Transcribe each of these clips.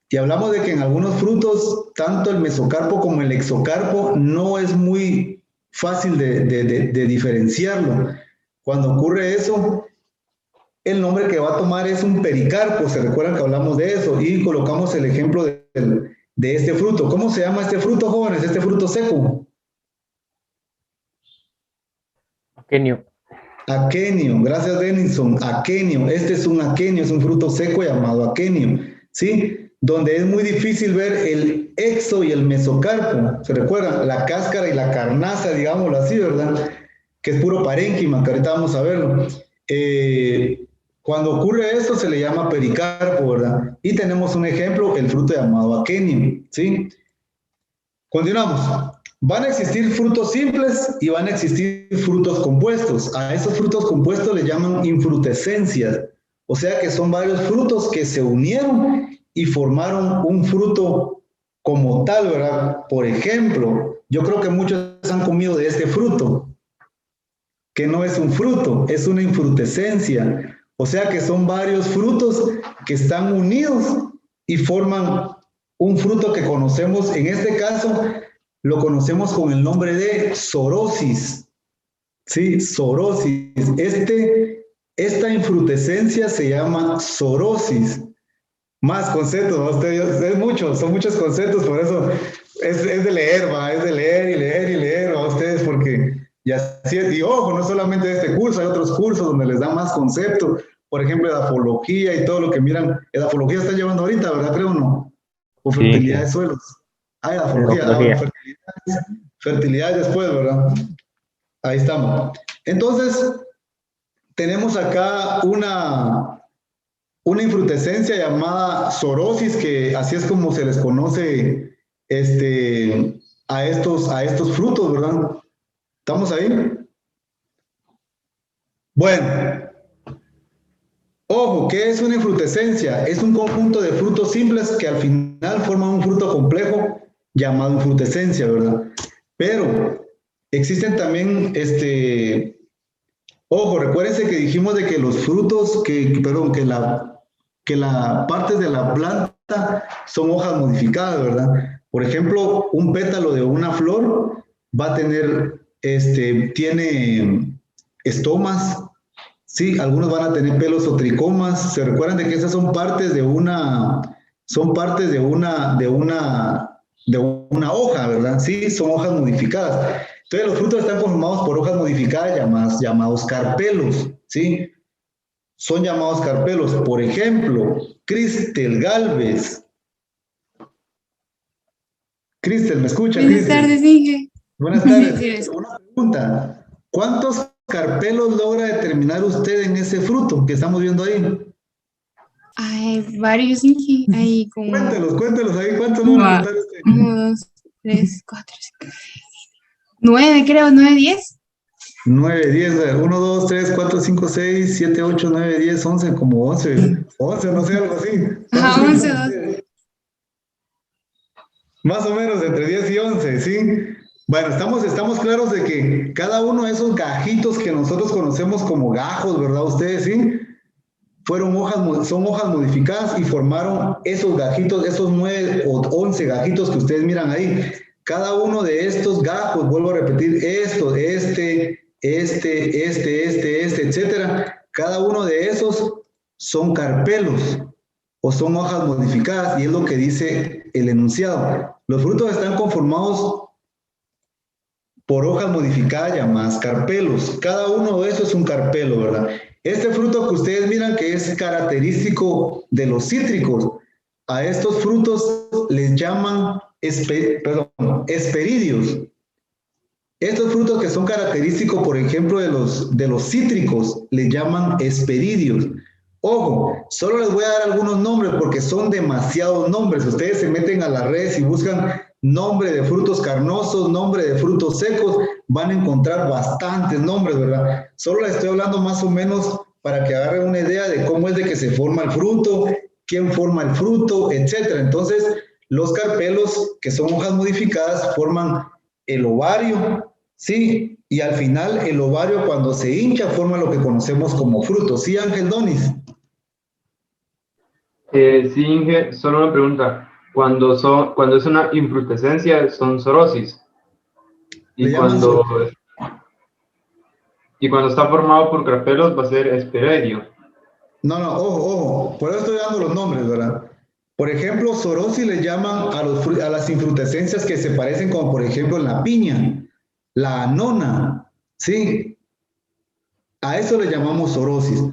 Y hablamos de que en algunos frutos, tanto el mesocarpo como el exocarpo, no es muy fácil de diferenciarlo. Cuando ocurre eso, el nombre que va a tomar es un pericarpo. Se recuerdan que hablamos de eso y colocamos el ejemplo de este fruto. ¿Cómo se llama este fruto, jóvenes? Este fruto seco. Aquenio. Aquenio, gracias Denison, aquenio, este es un aquenio, es un fruto seco llamado aquenio, ¿sí? Donde es muy difícil ver el exo y el mesocarpo, ¿se recuerdan? La cáscara y la carnaza, digámoslo así, ¿verdad? Que es puro parénquima, que ahorita vamos a verlo. Cuando ocurre eso se le llama pericarpo, ¿verdad? Y tenemos un ejemplo, el fruto llamado aquenio, ¿sí? Continuamos. Van a existir frutos simples y van a existir frutos compuestos. A esos frutos compuestos les llaman infrutescencias. O sea que son varios frutos que se unieron y formaron un fruto como tal, ¿verdad? Por ejemplo, yo creo que muchos han comido de este fruto, que no es un fruto, es una infrutescencia. O sea que son varios frutos que están unidos y forman un fruto que conocemos, en este caso, lo conocemos con el nombre de sorosis. ¿Sí? Sorosis. Esta infrutescencia se llama sorosis. Más conceptos, es mucho, son muchos conceptos, por eso es de leer, va, es de leer y leer y leer a ustedes, porque ya así es, y ojo, no solamente de este curso, hay otros cursos donde les dan más conceptos, por ejemplo, edafología y todo lo que miran, edafología está llevando ahorita, ¿verdad? Creo, ¿no? O Sí, fertilidad de sí, suelos. Ah, edafología, ah, bueno, ecología. fertilidad después, ¿verdad? Ahí estamos. Entonces, tenemos acá una infrutescencia llamada sorosis, que así es como se les conoce a estos frutos, ¿verdad? ¿Estamos ahí? Bueno, ojo, ¿qué es una infrutescencia? Es un conjunto de frutos simples que al final forman un fruto complejo llamado infrutescencia, ¿verdad? Pero existen también, ojo, recuérdense que dijimos de que los frutos, perdón, que la partes de la planta son hojas modificadas, ¿verdad? Por ejemplo, un pétalo de una flor va a tener, tiene estomas, sí, algunos van a tener pelos o tricomas. Se recuerdan de que esas son partes de una hoja, ¿verdad? Sí, son hojas modificadas. Entonces los frutos están conformados por hojas modificadas llamados carpelos, ¿sí? Son llamados carpelos. Por ejemplo, Cristel Galvez. Cristel, ¿me escucha, Buenas Cristel? tardes, Inge. Buenas Sí, tardes. sí, les- Una pregunta. ¿Cuántos carpelos logra determinar usted en ese fruto que estamos viendo ahí? Hay varios, Inge. Hay como Cuéntelos ahí. ¿Cuántos logra uno, contar usted? uno, dos, tres, cuatro, cinco, nueve, creo, nueve, 10. 9, 10, 1, 2, 3, 4, 5, 6, 7, 8, 9, 10, 11, como 11. 11, no sé, algo así. ¿Cuántos Ajá, creen que 11, son 12. ustedes? Más o menos entre 10 y 11, ¿sí? Bueno, estamos claros de que cada uno de esos gajitos que nosotros conocemos como gajos, ¿verdad? Ustedes, ¿sí? Son hojas modificadas y formaron esos gajitos, esos 9 o 11 gajitos que ustedes miran ahí. Cada uno de estos gajos, vuelvo a repetir, etcétera, cada uno de esos son carpelos o son hojas modificadas y es lo que dice el enunciado. Los frutos están conformados por hojas modificadas llamadas carpelos. Cada uno de esos es un carpelo, ¿verdad? Este fruto que ustedes miran que es característico de los cítricos, a estos frutos les llaman hesperidios. Estos frutos que son característicos, por ejemplo, de los cítricos, les llaman hesperidios. Ojo, solo les voy a dar algunos nombres porque son demasiados nombres. Ustedes se meten a las redes y buscan nombre de frutos carnosos, nombre de frutos secos, van a encontrar bastantes nombres, ¿verdad? Solo les estoy hablando más o menos para que agarren una idea de cómo es de que se forma el fruto, quién forma el fruto, etcétera. Entonces, los carpelos, que son hojas modificadas, forman el ovario, ¿sí? Y al final el ovario cuando se hincha forma lo que conocemos como fruto. ¿Sí, Ángel Donis? Sí, Inge, solo una pregunta. Cuando es una infrutescencia, son sorosis. Le Y llaman cuando, y cuando está formado por carpelos, va a ser esperedio. No, no, ojo, ojo, por eso estoy dando los nombres, ¿verdad? Por ejemplo, sorosis le llaman a las infrutescencias que se parecen como por ejemplo la piña, la anona, ¿sí? A eso le llamamos sorosis.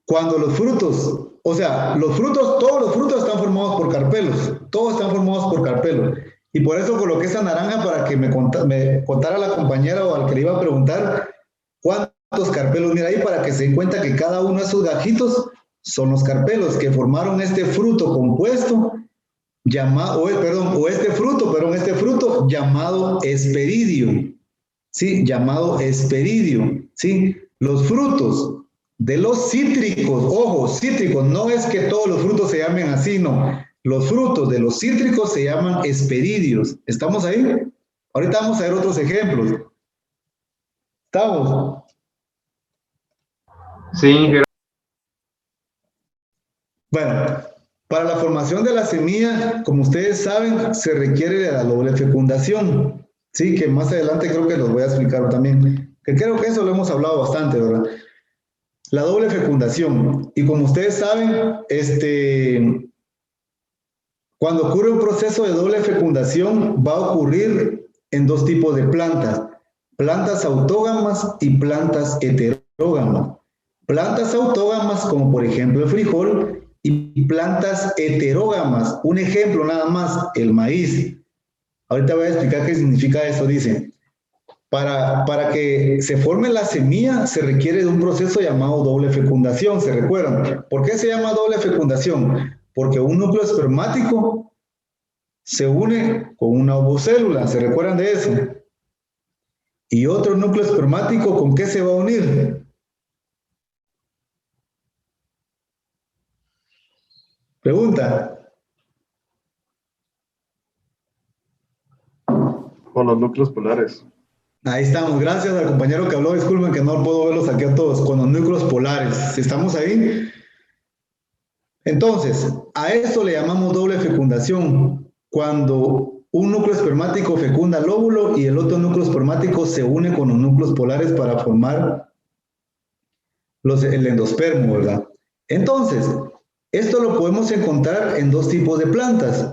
Cuando los frutos, o sea, los frutos, todos los frutos están formados por carpelos, todos están formados por carpelos. Y por eso coloqué esa naranja para que me contara la compañera o al que le iba a preguntar cuántos carpelos. Mira ahí para que se den cuenta que cada uno de esos gajitos son los carpelos que formaron este fruto compuesto llamado, este fruto llamado esperidio. ¿Sí? Llamado esperidio, ¿sí? Los frutos de los cítricos, ojo, cítricos, no es que todos los frutos se llamen así, no. Los frutos de los cítricos se llaman esperidios. ¿Estamos ahí? Ahorita vamos a ver otros ejemplos. ¿Estamos? Sí, Inge. Bueno, para la formación de la semilla, como ustedes saben, se requiere de la doble fecundación. Sí, que más adelante creo que los voy a explicar también. Que creo que eso lo hemos hablado bastante, ¿verdad? La doble fecundación. Y como ustedes saben, cuando ocurre un proceso de doble fecundación, va a ocurrir en dos tipos de plantas. Plantas autógamas y plantas heterógamas. Plantas autógamas, como por ejemplo el frijol, y plantas heterógamas. Un ejemplo nada más, el maíz. Ahorita voy a explicar qué significa eso, dice. Para que se forme la semilla se requiere de un proceso llamado doble fecundación, ¿se recuerdan? ¿Por qué se llama doble fecundación? Porque un núcleo espermático se une con una ovocélula, ¿se recuerdan de eso? Y otro núcleo espermático, ¿con qué se va a unir? Pregunta. Con los núcleos polares. Ahí estamos, gracias al compañero que habló, disculpen que no puedo verlos aquí a todos, con los núcleos polares, ¿estamos ahí? Entonces, a esto le llamamos doble fecundación, cuando un núcleo espermático fecunda el óvulo y el otro núcleo espermático se une con los núcleos polares para formar el endospermo, ¿verdad? Entonces, esto lo podemos encontrar en dos tipos de plantas,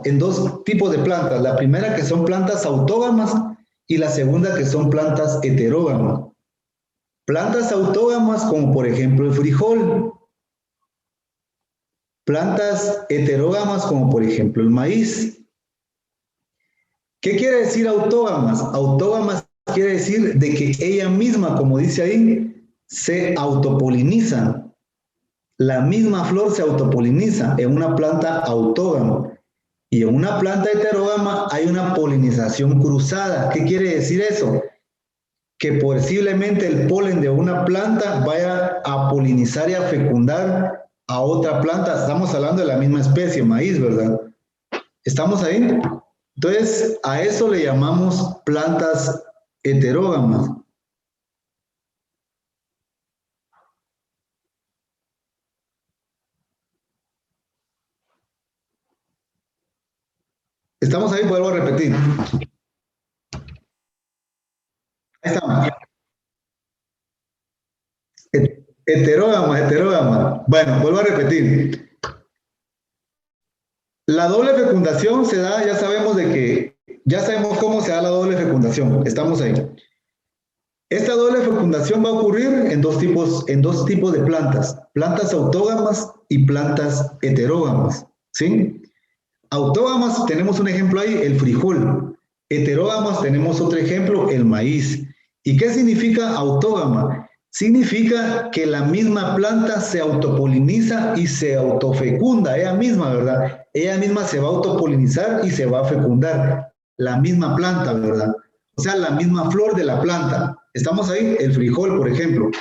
La primera que son plantas autógamas y la segunda que son plantas heterógamas. Plantas autógamas como por ejemplo el frijol. Plantas heterógamas como por ejemplo el maíz. ¿Qué quiere decir autógamas? Autógamas quiere decir de que ella misma, como dice ahí, se autopoliniza. La misma flor se autopoliniza en una planta autógama. Y en una planta heterógama hay una polinización cruzada. ¿Qué quiere decir eso? Que posiblemente el polen de una planta vaya a polinizar y a fecundar a otra planta. Estamos hablando de la misma especie, maíz, ¿verdad? ¿Estamos ahí? Entonces, a eso le llamamos plantas heterógamas. ¿Estamos ahí? Vuelvo a repetir. Ahí estamos. Heterógama. Bueno, vuelvo a repetir. La doble fecundación se da, ya sabemos cómo se da la doble fecundación. Estamos ahí. Esta doble fecundación va a ocurrir en dos tipos de plantas autógamas y plantas heterógamas, ¿sí? Autógamas, tenemos un ejemplo ahí, el frijol. Heterógamas, tenemos otro ejemplo, el maíz. ¿Y qué significa autógama? Significa que la misma planta se autopoliniza y se autofecunda, ella misma, ¿verdad? Ella misma se va a autopolinizar y se va a fecundar. La misma planta, ¿verdad? O sea, la misma flor de la planta. ¿Estamos ahí? El frijol, por ejemplo.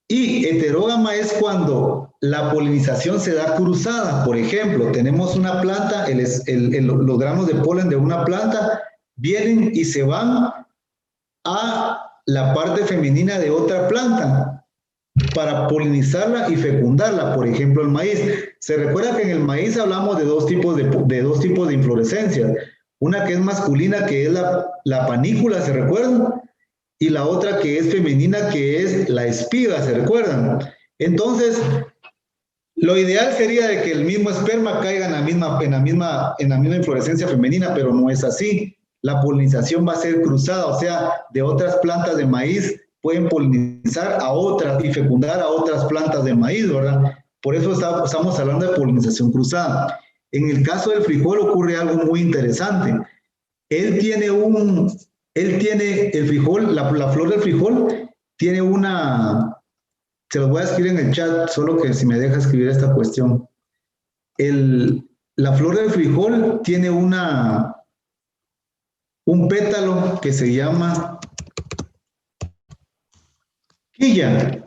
Y heterógama es cuando la polinización se da cruzada. Por ejemplo, tenemos una planta, los gramos de polen de una planta vienen y se van a la parte femenina de otra planta. para polinizarla y fecundarla. Por ejemplo, el maíz. Se recuerda que en el maíz hablamos de dos tipos de inflorescencias. Una que es masculina, que es la panícula, ¿se recuerdan? Y la otra que es femenina, que es la espiga, ¿se recuerdan? Entonces, lo ideal sería de que el mismo esperma caiga en la misma inflorescencia femenina, pero no es así. La polinización va a ser cruzada, o sea, de otras plantas de maíz pueden polinizar a otras y fecundar a otras plantas de maíz, ¿verdad? Por eso estamos hablando de polinización cruzada. En el caso del frijol ocurre algo muy interesante. El frijol, la flor del frijol tiene se los voy a escribir en el chat, solo que si me deja escribir esta cuestión. La flor del frijol tiene un pétalo que se llama quilla,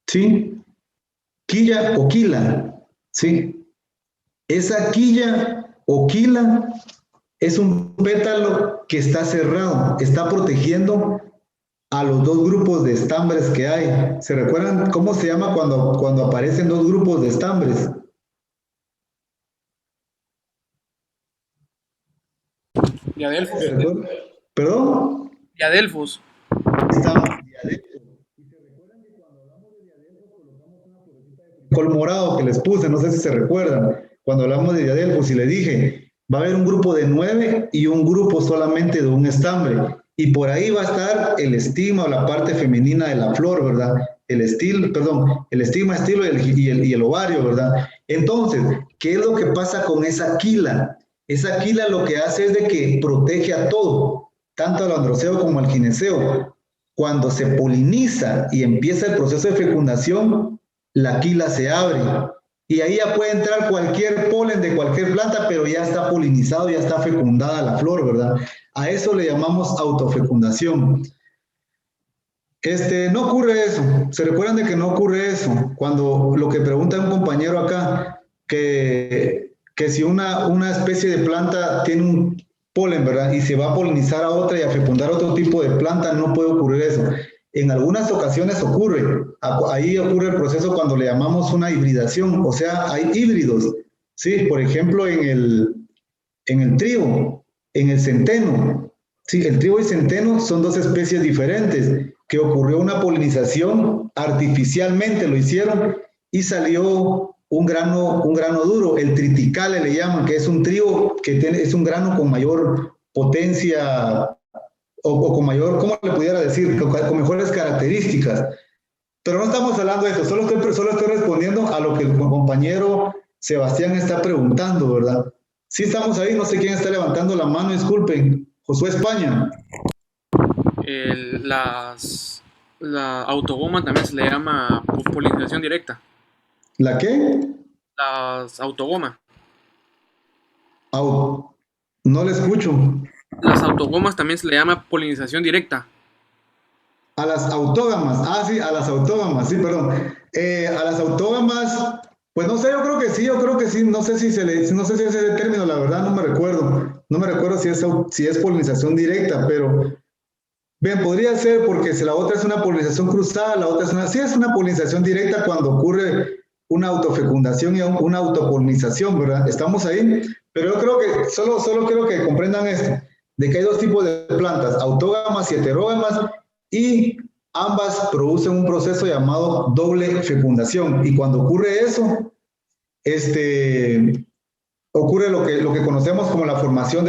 ¿sí? Quilla o quila, ¿sí? Esa quilla o quila es un pétalo que está cerrado, está protegiendo a los dos grupos de estambres que hay. ¿Se recuerdan cómo se llama cuando aparecen dos grupos de estambres? Diadelfos. ¿Perdón? Diadelfos. Estamos diadelfos. Y se recuerdan que cuando hablamos de diadelfos colocamos una florecita de frijol morado que les puse, no sé si se recuerdan, cuando hablamos de diadelfos y le dije, va a haber un grupo de 9 y un grupo solamente de un estambre. Y por ahí va a estar el estigma o la parte femenina de la flor, ¿verdad? El estigma, estilo y el ovario, ¿verdad? Entonces, ¿qué es lo que pasa con esa quila? Esa quila lo que hace es de que protege a todo, tanto al androceo como al gineceo. Cuando se poliniza y empieza el proceso de fecundación, la quila se abre. Y ahí ya puede entrar cualquier polen de cualquier planta, pero ya está polinizado, ya está fecundada la flor, ¿verdad? A eso le llamamos autofecundación. No ocurre eso. ¿Se recuerdan de que no ocurre eso? Cuando lo que pregunta un compañero acá, que si una especie de planta tiene un polen, ¿verdad? Y se va a polinizar a otra y a fecundar otro tipo de planta, no puede ocurrir eso. En algunas ocasiones ocurre. Ahí ocurre el proceso cuando le llamamos una hibridación, o sea, hay híbridos. Sí, por ejemplo, en el trigo, en el centeno. Sí, el trigo y centeno son dos especies diferentes, que ocurrió una polinización artificialmente, lo hicieron, y salió un grano duro, el triticale le llaman, que es un trigo que es un grano con mayor potencia, o con mayor, ¿cómo le pudiera decir? Con mejores características. Pero no estamos hablando de eso, solo estoy respondiendo a lo que el compañero Sebastián está preguntando, ¿verdad? Sí estamos ahí, no sé quién está levantando la mano, disculpen. Josué España. La autogoma también se le llama polinización directa. ¿La qué? Las autogoma. No le escucho. Las autogomas también se le llama polinización directa. A las autógamas. Ah, sí, a las autógamas, sí, perdón. A las autógamas, pues no sé, yo creo que sí, no sé si ese es el término, la verdad no me recuerdo. No me recuerdo si es polinización directa, pero bien, podría ser porque si la otra es una polinización cruzada, la otra sí es una polinización directa cuando ocurre una autofecundación y una autopolinización, ¿verdad? Estamos ahí, pero yo creo que solo quiero que comprendan esto, de que hay dos tipos de plantas, autógamas y heterógamas, y ambas producen un proceso llamado doble fecundación, y cuando ocurre eso, ocurre lo que conocemos como la formación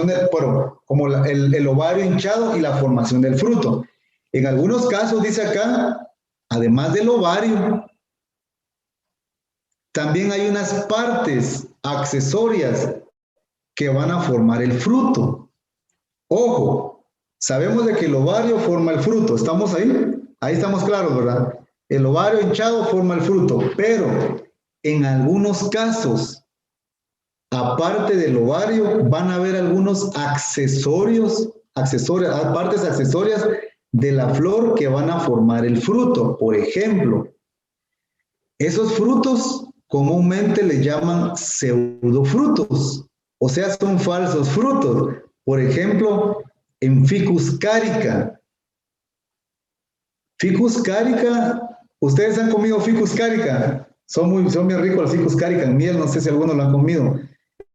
el ovario hinchado y la formación del fruto. En algunos casos, dice acá, además del ovario, también hay unas partes accesorias que van a formar el fruto. Ojo, sabemos de que el ovario forma el fruto, ¿estamos ahí? Ahí estamos claros, ¿verdad? El ovario hinchado forma el fruto, pero en algunos casos, aparte del ovario, van a haber algunos partes accesorias de la flor que van a formar el fruto. Por ejemplo, esos frutos comúnmente le llaman pseudofrutos, o sea, son falsos frutos. Por ejemplo, en Ficus carica, Ficus carica, ¿ustedes han comido ficus carica? Son muy ricos los ficus carica en miel, no sé si algunos lo han comido.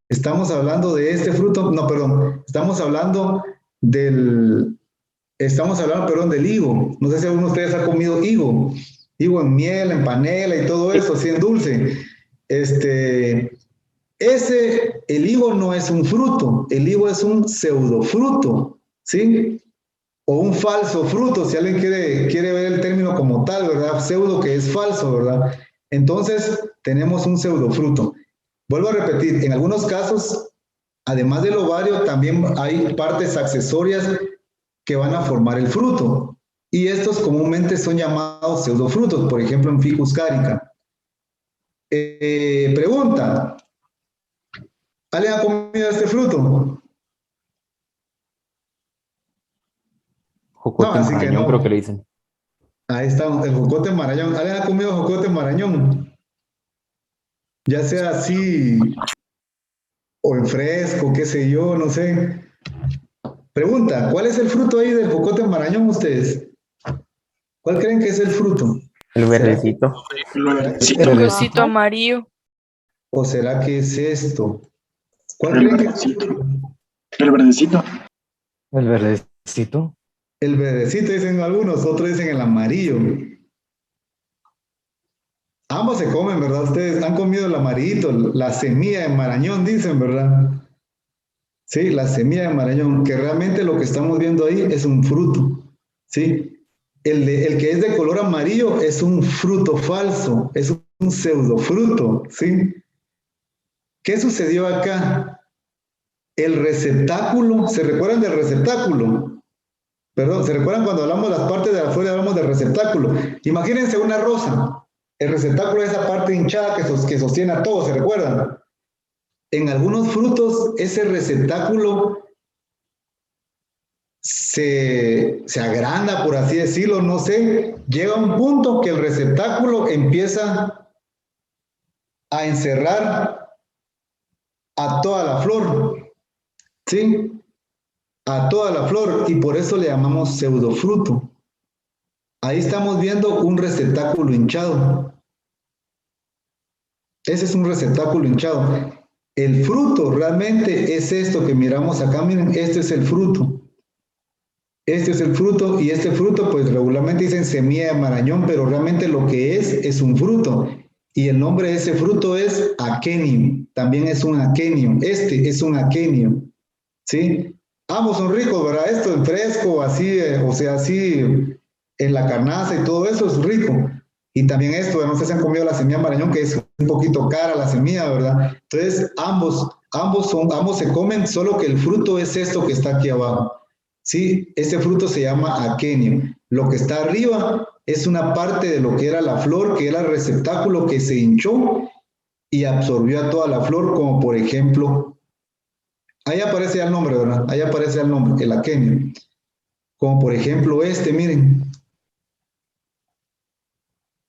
Estamos hablando de este fruto, no, perdón, estamos hablando, perdón, del higo. No sé si alguno de ustedes ha comido higo en miel, en panela y todo eso, así en dulce. El higo no es un fruto, el higo es un pseudofruto, ¿sí? O un falso fruto, si alguien quiere ver el término como tal, ¿verdad? Pseudo, que es falso, ¿verdad? Entonces, tenemos un pseudofruto. Vuelvo a repetir, en algunos casos, además del ovario, también hay partes accesorias que van a formar el fruto. Y estos comúnmente son llamados pseudofrutos, por ejemplo, en Ficus carica. Pregunta, ¿alguien ha comido este fruto? Jocote así que marañón, no. creo que le dicen. Ahí está, el jocote marañón. ¿Alguien ha comido jocote marañón? Ya sea así, o en fresco, qué sé yo, no sé. Pregunta, ¿cuál es el fruto ahí del jocote marañón ustedes? ¿Cuál creen que es el fruto? El verdecito. El Cosito amarillo. ¿O será que es esto? ¿Cuál creen que es el fruto? El verdecito. El verdecito. El verdecito dicen algunos, otros dicen el amarillo. Ambos se comen, ¿verdad? Ustedes han comido el amarillito, la semilla de marañón, dicen, ¿verdad? Sí, la semilla de marañón, que realmente lo que estamos viendo ahí es un fruto, ¿sí? El que es de color amarillo es un fruto falso, es un pseudofruto, ¿sí? ¿Qué sucedió acá? El receptáculo, ¿se recuerdan del receptáculo? Perdón, ¿se recuerdan cuando hablamos de las partes de afuera, hablamos del receptáculo? Imagínense una rosa. El receptáculo es esa parte hinchada que sostiene a todo, ¿se recuerdan? En algunos frutos, ese receptáculo se agranda, por así decirlo, no sé. Llega un punto que el receptáculo empieza a encerrar a toda la flor, ¿sí? A toda la flor, y por eso le llamamos pseudofruto. Ahí estamos viendo un receptáculo hinchado. Ese es un receptáculo hinchado. El fruto realmente es esto que miramos acá. Miren, este es el fruto. Este es el fruto, y este fruto pues regularmente dicen semilla de marañón, pero realmente lo que es un fruto. Y el nombre de ese fruto es aquenio. También es un aquenio. Este es un aquenio. ¿Sí? Ambos son ricos, ¿verdad? Esto en fresco, así, o sea, así en la carnaza y todo eso es rico. Y también esto, no sé si han comido la semilla de marañón, que es un poquito cara la semilla, ¿verdad? Entonces, ambos se comen, solo que el fruto es esto que está aquí abajo. ¿Sí? Este fruto se llama aquenio. Lo que está arriba es una parte de lo que era la flor, que era el receptáculo que se hinchó y absorbió a toda la flor, como por ejemplo, ahí aparece ya el nombre, ¿verdad? Ahí aparece el nombre, el aquenio. Como por ejemplo miren.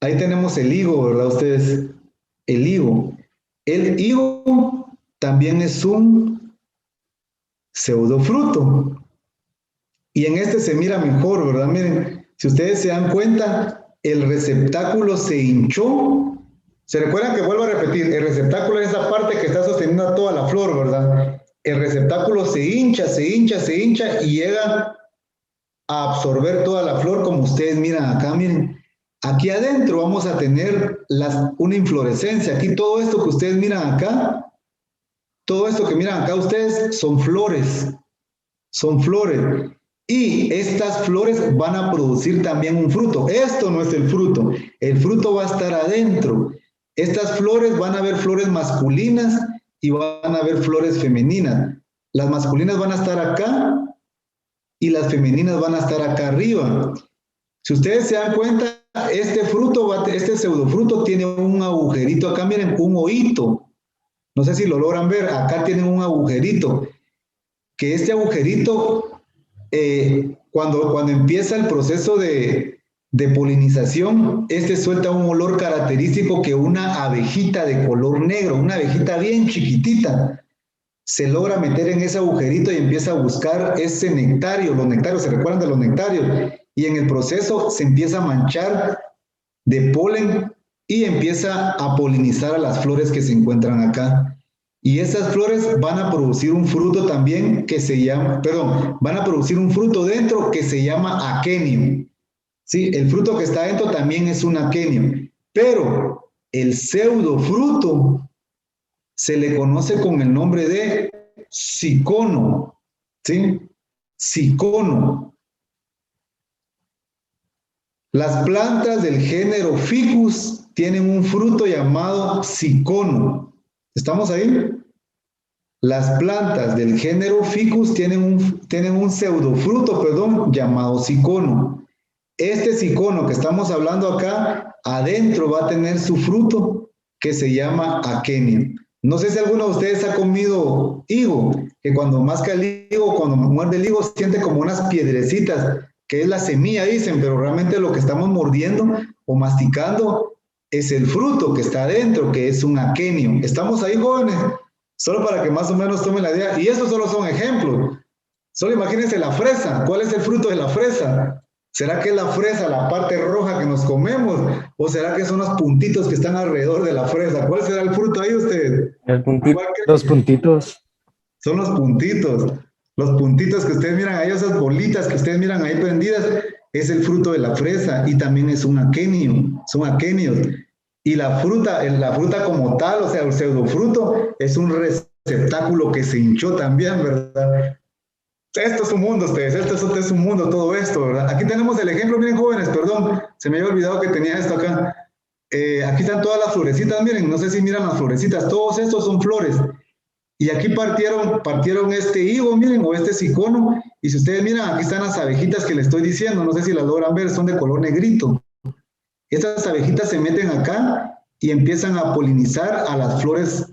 Ahí tenemos el higo, ¿verdad ustedes? El higo. El higo también es un pseudofruto. Y en este se mira mejor, ¿verdad? Miren, si ustedes se dan cuenta, el receptáculo se hinchó. ¿Se recuerdan que vuelvo a repetir? El receptáculo es esa parte que está sosteniendo a toda la flor, ¿verdad? El receptáculo se hincha y llega a absorber toda la flor, como ustedes miran acá, miren. Aquí adentro vamos a tener una inflorescencia. Aquí todo esto que ustedes miran acá, todo esto que miran acá ustedes son flores. Son flores. Y estas flores van a producir también un fruto. Esto no es el fruto va a estar adentro. Estas flores van a haber flores masculinas y van a haber flores femeninas. Las masculinas van a estar acá y las femeninas van a estar acá arriba. Si ustedes se dan cuenta, este pseudofruto tiene un agujerito acá, miren, un oído. No sé si lo logran ver, acá tienen un agujerito. Que este agujerito, cuando empieza el proceso de polinización, suelta un olor característico que una abejita de color negro, una abejita bien chiquitita, se logra meter en ese agujerito y empieza a buscar ese nectario. Los nectarios, ¿se recuerdan de los nectarios? y en el proceso se empieza a manchar de polen y empieza a polinizar a las flores que se encuentran acá. Y esas flores van a producir un fruto también que se llama, perdón, van a producir un fruto dentro que se llama aquenio. Sí, el fruto que está dentro también es un aquenio, pero el pseudofruto se le conoce con el nombre de cicono, ¿sí? Cicono. Las plantas del género Ficus tienen un fruto llamado cicono. ¿Estamos ahí? Las plantas del género Ficus tienen un pseudofruto, perdón, llamado cicono. Este cicono que estamos hablando acá, adentro va a tener su fruto que se llama aquenio. No sé si alguno de ustedes ha comido higo, que cuando masca el higo, cuando muerde el higo, siente como unas piedrecitas, que es la semilla, dicen, pero realmente lo que estamos mordiendo o masticando es el fruto que está adentro, que es un aquenio. ¿Estamos ahí, jóvenes? Solo para que más o menos tomen la idea. Y estos solo son ejemplos. Solo imagínense la fresa. ¿Cuál es el fruto de la fresa? ¿Será que es la fresa, la parte roja que nos comemos? ¿O será que son los puntitos que están alrededor de la fresa? ¿Cuál será el fruto ahí, ustedes? Los puntitos. Son los puntitos. Los puntitos que ustedes miran ahí, esas bolitas que ustedes miran ahí prendidas, es el fruto de la fresa y también es un aquenio. Son aquenios. Y la fruta como tal, o sea, el pseudofruto, es un receptáculo que se hinchó también, ¿verdad? Esto es un mundo, ustedes, esto es un mundo, todo esto, ¿verdad? Aquí tenemos el ejemplo, miren, jóvenes, perdón, se me había olvidado que tenía esto acá. Aquí están todas las florecitas, miren, no sé si miran las florecitas, todos estos son flores. Y aquí partieron este higo, miren, o este cicono, y si ustedes miran, aquí están las abejitas que les estoy diciendo, no sé si las logran ver, son de color negrito. Estas abejitas se meten acá y empiezan a polinizar a las flores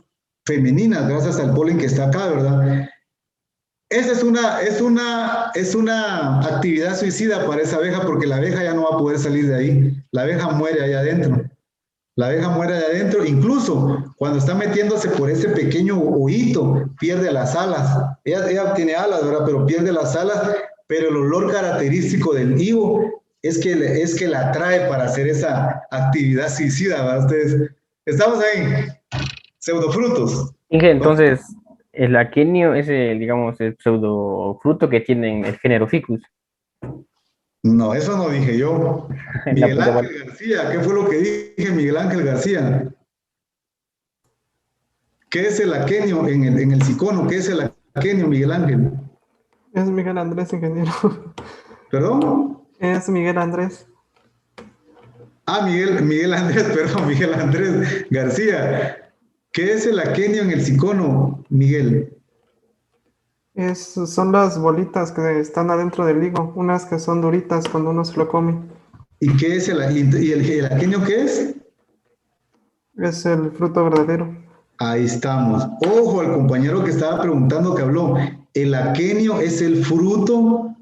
femeninas, gracias al polen que está acá, ¿verdad? Esa es una actividad suicida para esa abeja porque la abeja ya no va a poder salir de ahí. La abeja muere allá adentro. La abeja muere allá adentro. Incluso cuando está metiéndose por ese pequeño hoyito, pierde las alas. Ella tiene alas, ¿verdad? Pero pierde las alas. Pero el olor característico del higo es que la atrae para hacer esa actividad suicida, ¿verdad? Ustedes, estamos ahí. Pseudofrutos. Inge, entonces, el aquenio es, digamos, el pseudofruto que tiene el género Ficus. No, eso no dije yo. Miguel Ángel García, ¿qué fue lo que dije, Miguel Ángel García? ¿Qué es el aquenio en el cicono? ¿Qué es el aquenio, Miguel Ángel? Es Miguel Andrés, ingeniero. ¿Perdón? Es Miguel Andrés. Ah, Miguel Andrés, perdón, Miguel Andrés García. ¿Qué es el aquenio en el cicono, Miguel? Son las bolitas que están adentro del higo, unas que son duritas cuando uno se lo come. ¿Y qué es el aquenio qué es? Es el fruto verdadero. Ahí estamos. Ojo al compañero que estaba preguntando que habló. El aquenio es el fruto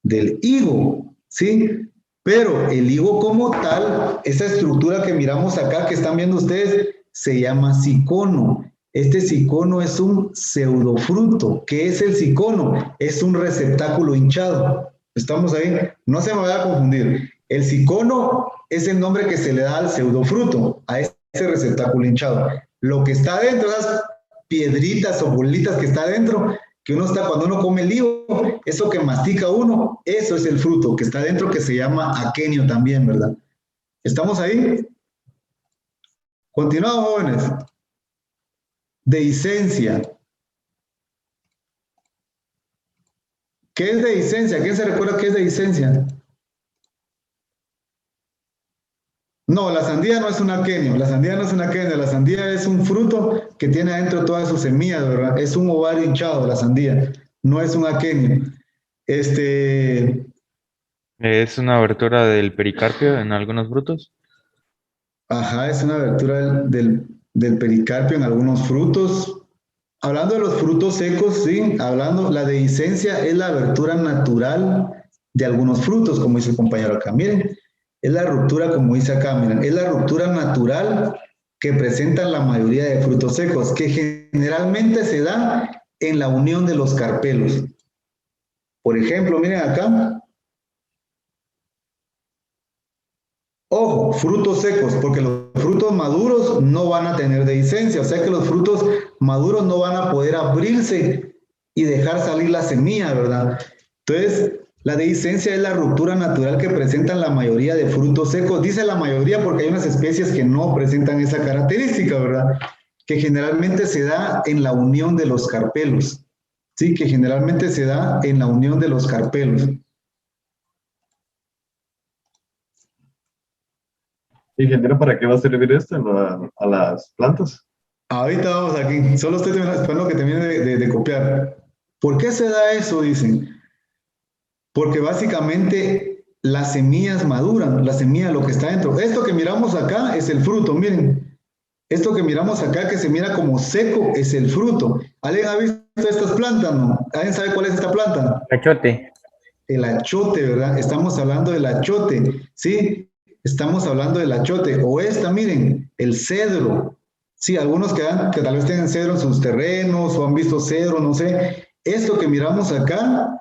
del higo, ¿sí? Pero el higo como tal, esa estructura que miramos acá, que están viendo ustedes, se llama cicono. Este cicono es un pseudofruto. ¿Qué es el cicono? Es un receptáculo hinchado. ¿Estamos ahí? No se me vaya a confundir. El cicono es el nombre que se le da al pseudofruto, a ese receptáculo hinchado. Lo que está adentro, esas piedritas o bolitas que está adentro, que cuando uno come el higo, eso que mastica uno, eso es el fruto que está adentro, que se llama aquenio también, ¿verdad? ¿Estamos ahí? Continuamos, jóvenes. Dehiscencia. ¿Qué es dehiscencia? ¿Quién se recuerda qué es dehiscencia? No, la sandía no es un aquenio, la sandía no es un aquenio, la sandía es un fruto que tiene adentro todas sus semillas, ¿verdad? Es un ovario hinchado, la sandía, no es un aquenio. ¿Es una abertura del pericarpio en algunos frutos? Ajá, es una abertura del pericarpio en algunos frutos. Hablando de los frutos secos, sí, la dehiscencia es la abertura natural de algunos frutos, como dice el compañero acá. Miren, es la ruptura, como dice acá, miren, es la ruptura natural que presentan la mayoría de frutos secos, que generalmente se da en la unión de los carpelos. Por ejemplo, miren acá, Ojo, frutos secos, porque los frutos maduros no van a tener dehiscencia, o sea que los frutos maduros no van a poder abrirse y dejar salir la semilla, ¿verdad? Entonces, la dehiscencia es la ruptura natural que presentan la mayoría de frutos secos. Dice la mayoría porque hay unas especies que no presentan esa característica, ¿verdad? Que generalmente se da en la unión de los carpelos. Sí, que generalmente se da en la unión de los carpelos. Ingeniero, ¿para qué va a servir esto a las plantas? Ahorita vamos aquí. Solo estoy esperando que termine de copiar. ¿Por qué se da eso? Dicen. Porque básicamente las semillas maduran, la semilla, lo que está dentro. Esto que miramos acá es el fruto, miren. Esto que miramos acá, que se mira como seco, es el fruto. ¿Alguien ha visto estas plantas, no? ¿Alguien sabe cuál es esta planta? Achote. El achote, ¿verdad? Estamos hablando del achote, ¿sí? Estamos hablando del achote. O esta, miren, el cedro. Sí, algunos que tal vez tengan cedro en sus terrenos o han visto cedro, no sé. Esto que miramos acá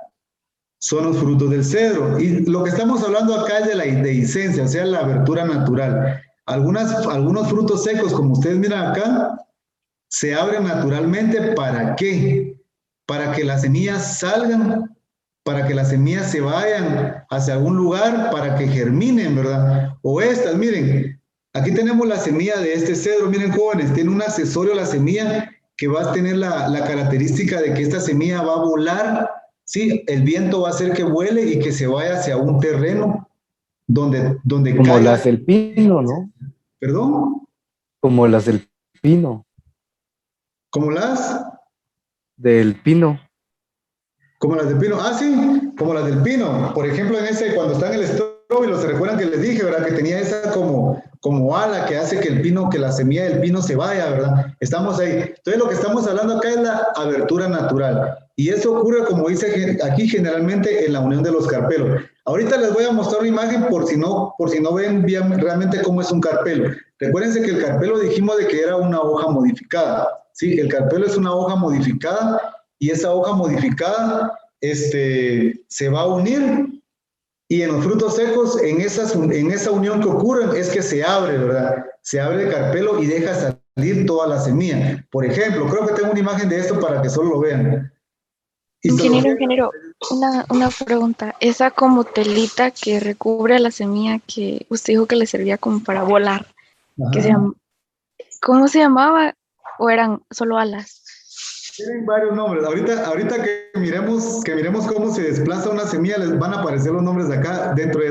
son los frutos del cedro. Y lo que estamos hablando acá es de la dehiscencia, o sea, la abertura natural. Algunos frutos secos, como ustedes miran acá, se abren naturalmente. ¿Para qué? Para que las semillas salgan, para que las semillas se vayan hacia algún lugar, para que germinen, ¿verdad? O estas, miren, aquí tenemos la semilla de este cedro, miren jóvenes, tiene un accesorio a la semilla que va a tener la característica de que esta semilla va a volar, ¿sí? El viento va a hacer que vuele y que se vaya hacia un terreno donde Como caiga. las del pino, ¿no? ¿Perdón? Como las del pino. ¿Como las? Del pino. Como las del pino. Ah, sí, como las del pino. Por ejemplo, en ese, cuando está en el estróbilo, ¿se recuerdan que les dije, verdad? Que tenía esa como ala que hace que el pino, que la semilla del pino se vaya, ¿verdad? Estamos ahí. Entonces, lo que estamos hablando acá es la abertura natural. Y eso ocurre, como dice aquí, generalmente en la unión de los carpelos. Ahorita les voy a mostrar una imagen por si no ven bien realmente cómo es un carpelo. Recuérdense que el carpelo dijimos de que era una hoja modificada. Sí, el carpelo es una hoja modificada y esa hoja modificada se va a unir y en los frutos secos, en esa unión que ocurre es que se abre, ¿verdad? Se abre el carpelo y deja salir toda la semilla. Por ejemplo, creo que tengo una imagen de esto para que solo lo vean. Ingeniero, una pregunta. Esa como telita que recubre a la semilla que usted dijo que le servía como para volar, ¿cómo se llamaba? ¿O eran solo alas? Tienen varios nombres. Ahorita que miremos cómo se desplaza una semilla, les van a aparecer los nombres de acá. Dentro de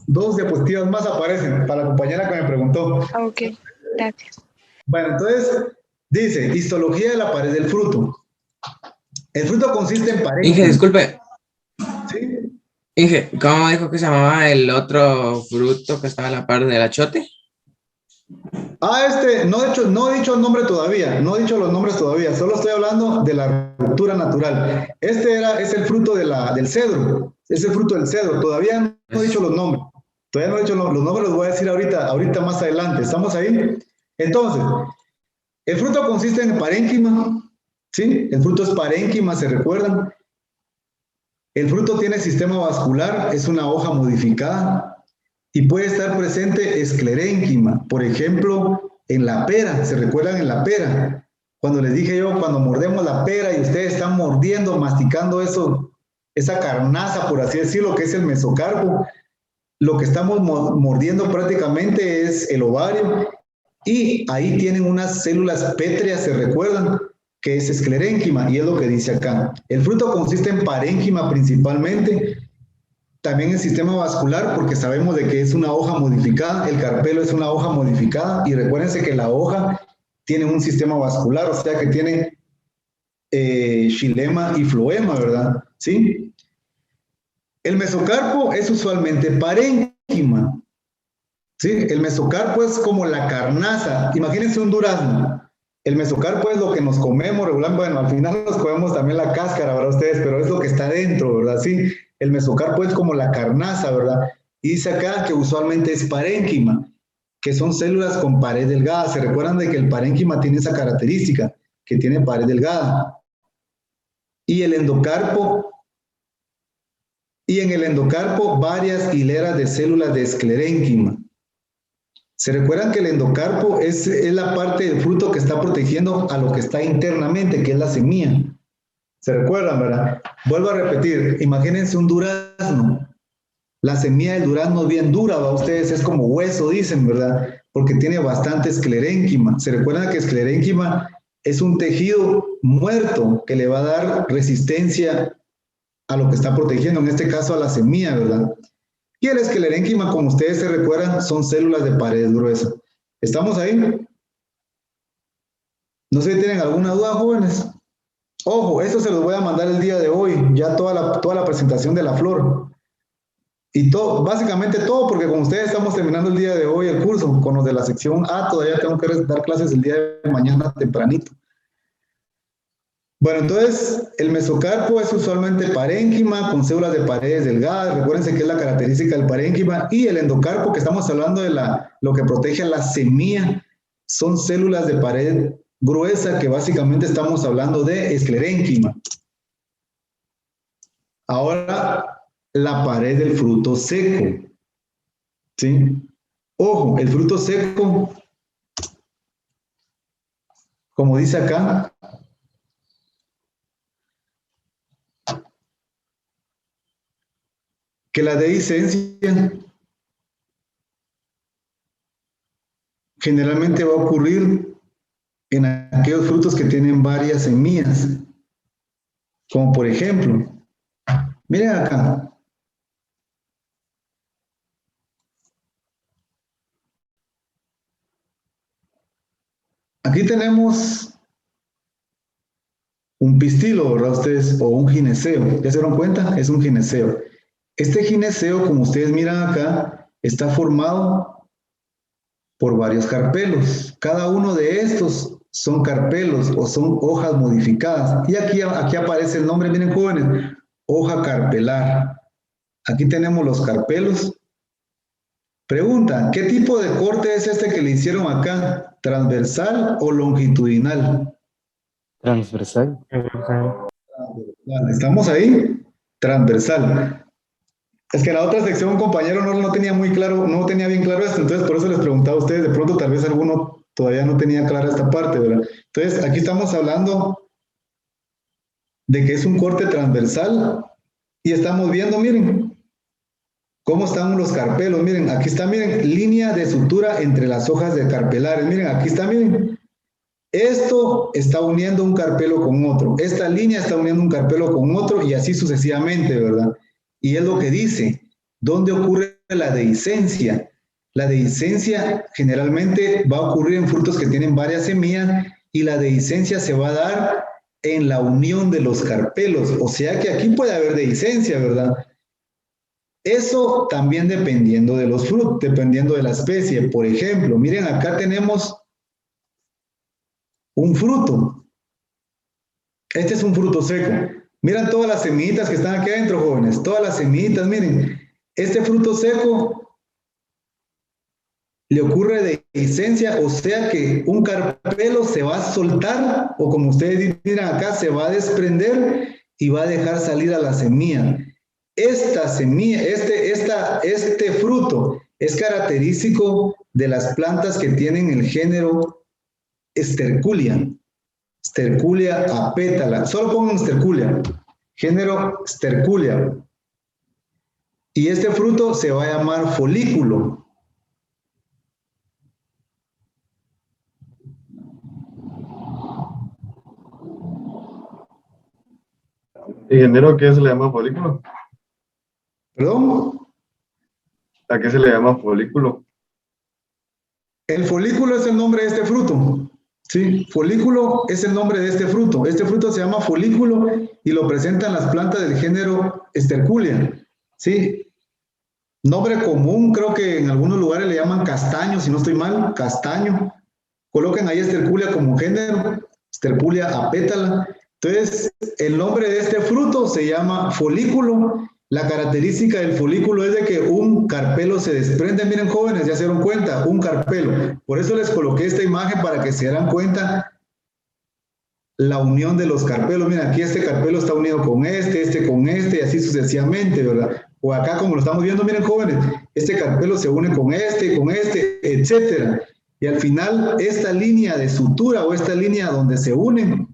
dos diapositivas más aparecen, para la compañera que me preguntó. Ok, gracias. Bueno, entonces, dice, histología de la pared del fruto. El fruto consiste en pared. Inge, disculpe. ¿Sí? Inge, ¿cómo dijo que se llamaba el otro fruto que estaba a la par del achote? No he dicho el nombre todavía, no he dicho los nombres todavía, solo estoy hablando de la ruptura natural. Es el fruto del cedro, es el fruto del cedro, todavía no he dicho los nombres, los nombres los voy a decir ahorita más adelante, ¿estamos ahí? Entonces, el fruto consiste en parénquima, ¿sí? El fruto es parénquima, ¿se recuerdan? El fruto tiene sistema vascular, es una hoja modificada. Y puede estar presente esclerénquima, por ejemplo, en la pera. ¿Se recuerdan en la pera? Cuando les dije yo, cuando mordemos la pera y ustedes están mordiendo, masticando esa carnaza, por así decirlo, que es el mesocarpo, lo que estamos mordiendo prácticamente es el ovario y ahí tienen unas células pétreas, ¿se recuerdan? Que es esclerénquima y es lo que dice acá. El fruto consiste en parénquima principalmente. También el sistema vascular, porque sabemos de que es una hoja modificada, el carpelo es una hoja modificada, y recuérdense que la hoja tiene un sistema vascular, o sea que tiene xilema y floema, ¿verdad? ¿Sí? El mesocarpo es usualmente parénquima, ¿sí? El mesocarpo es como la carnaza, imagínense un durazno. El mesocarpo es lo que nos comemos regularmente, bueno, al final nos comemos también la cáscara, ¿verdad? Ustedes, pero es lo que está dentro, ¿verdad? Sí. El mesocarpo es como la carnaza, ¿verdad? Y dice acá que usualmente es parénquima, que son células con pared delgada. ¿Se recuerdan de que el parénquima tiene esa característica, que tiene pared delgada? Y el endocarpo Y en el endocarpo, varias hileras de células de esclerénquima. ¿Se recuerdan que el endocarpo es la parte del fruto que está protegiendo a lo que está internamente, que es la semilla? ¿Se recuerdan, verdad? Vuelvo a repetir, imagínense un durazno. La semilla del durazno es bien dura, ¿va? Ustedes es como hueso, dicen, ¿verdad? Porque tiene bastante esclerénquima. ¿Se recuerdan que esclerénquima es un tejido muerto que le va a dar resistencia a lo que está protegiendo, en este caso a la semilla, ¿verdad? Y el esclerénquima, como ustedes se recuerdan, son células de pared gruesa. ¿Estamos ahí? No sé si tienen alguna duda, jóvenes. Ojo, esto se los voy a mandar el día de hoy, ya toda la presentación de la flor. Y todo, básicamente todo, porque con ustedes estamos terminando el día de hoy el curso, con los de la sección A, todavía tengo que dar clases el día de mañana tempranito. Bueno, entonces, el mesocarpo es usualmente parénquima, con células de paredes delgadas, recuérdense que es la característica del parénquima, y el endocarpo, que estamos hablando de lo que protege a la semilla, son células de pared gruesa, que básicamente estamos hablando de esclerénquima. Ahora, la pared del fruto seco. ¿Sí? Ojo, el fruto seco, como dice acá, que la dehiscencia generalmente va a ocurrir en aquellos frutos que tienen varias semillas, como por ejemplo, miren acá, aquí tenemos un pistilo, ¿verdad ustedes? O un gineceo, ¿ya se dieron cuenta? Es un gineceo. Este gineceo, como ustedes miran acá, está formado por varios carpelos. Cada uno de estos son carpelos o son hojas modificadas. Y aquí aparece el nombre, miren jóvenes, hoja carpelar. Aquí tenemos los carpelos. Pregunta, ¿qué tipo de corte es este que le hicieron acá? ¿Transversal o longitudinal? Transversal. ¿Estamos ahí? Transversal. Es que en la otra sección un compañero no tenía muy claro, no tenía bien claro esto, entonces por eso les preguntaba a ustedes, de pronto tal vez alguno todavía no tenía clara esta parte, ¿verdad? Entonces aquí estamos hablando de que es un corte transversal y estamos viendo, miren, cómo están los carpelos, miren, aquí está, miren, línea de sutura entre las hojas de carpelares, miren, aquí está, miren, esto está uniendo un carpelo con otro, esta línea está uniendo un carpelo con otro y así sucesivamente, ¿verdad? Y es lo que dice, ¿dónde ocurre la dehiscencia? La dehiscencia generalmente va a ocurrir en frutos que tienen varias semillas y la dehiscencia se va a dar en la unión de los carpelos. O sea que aquí puede haber dehiscencia, ¿verdad? Eso también dependiendo de los frutos, dependiendo de la especie. Por ejemplo, miren, acá tenemos un fruto. Este es un fruto seco. Miren todas las semillitas que están aquí adentro, jóvenes. Todas las semillitas, miren. Este fruto seco le ocurre dehiscencia, o sea que un carpelo se va a soltar, o como ustedes miran acá, se va a desprender y va a dejar salir a la semilla. Esta semilla, este fruto es característico de las plantas que tienen el género Sterculia. Sterculia apétala, solo pongan Sterculia, género Sterculia. Y este fruto se va a llamar folículo. Ingeniero, ¿qué se le llama folículo? ¿Perdón? ¿A qué se le llama folículo? El folículo es el nombre de este fruto. Sí, folículo es el nombre de este fruto. Este fruto se llama folículo y lo presentan las plantas del género Sterculia. Sí, nombre común, creo que en algunos lugares le llaman castaño, si no estoy mal, castaño. Coloquen ahí Sterculia como género, Sterculia apétala. Entonces, el nombre de este fruto se llama folículo. La característica del folículo es de que un carpelo se desprende. Miren, jóvenes, ya se dieron cuenta, un carpelo. Por eso les coloqué esta imagen para que se dieran cuenta la unión de los carpelos. Mira, aquí este carpelo está unido con este con este, y así sucesivamente, ¿verdad? O acá, como lo estamos viendo, miren, jóvenes, este carpelo se une con este, etcétera. Y al final, esta línea de sutura o esta línea donde se unen,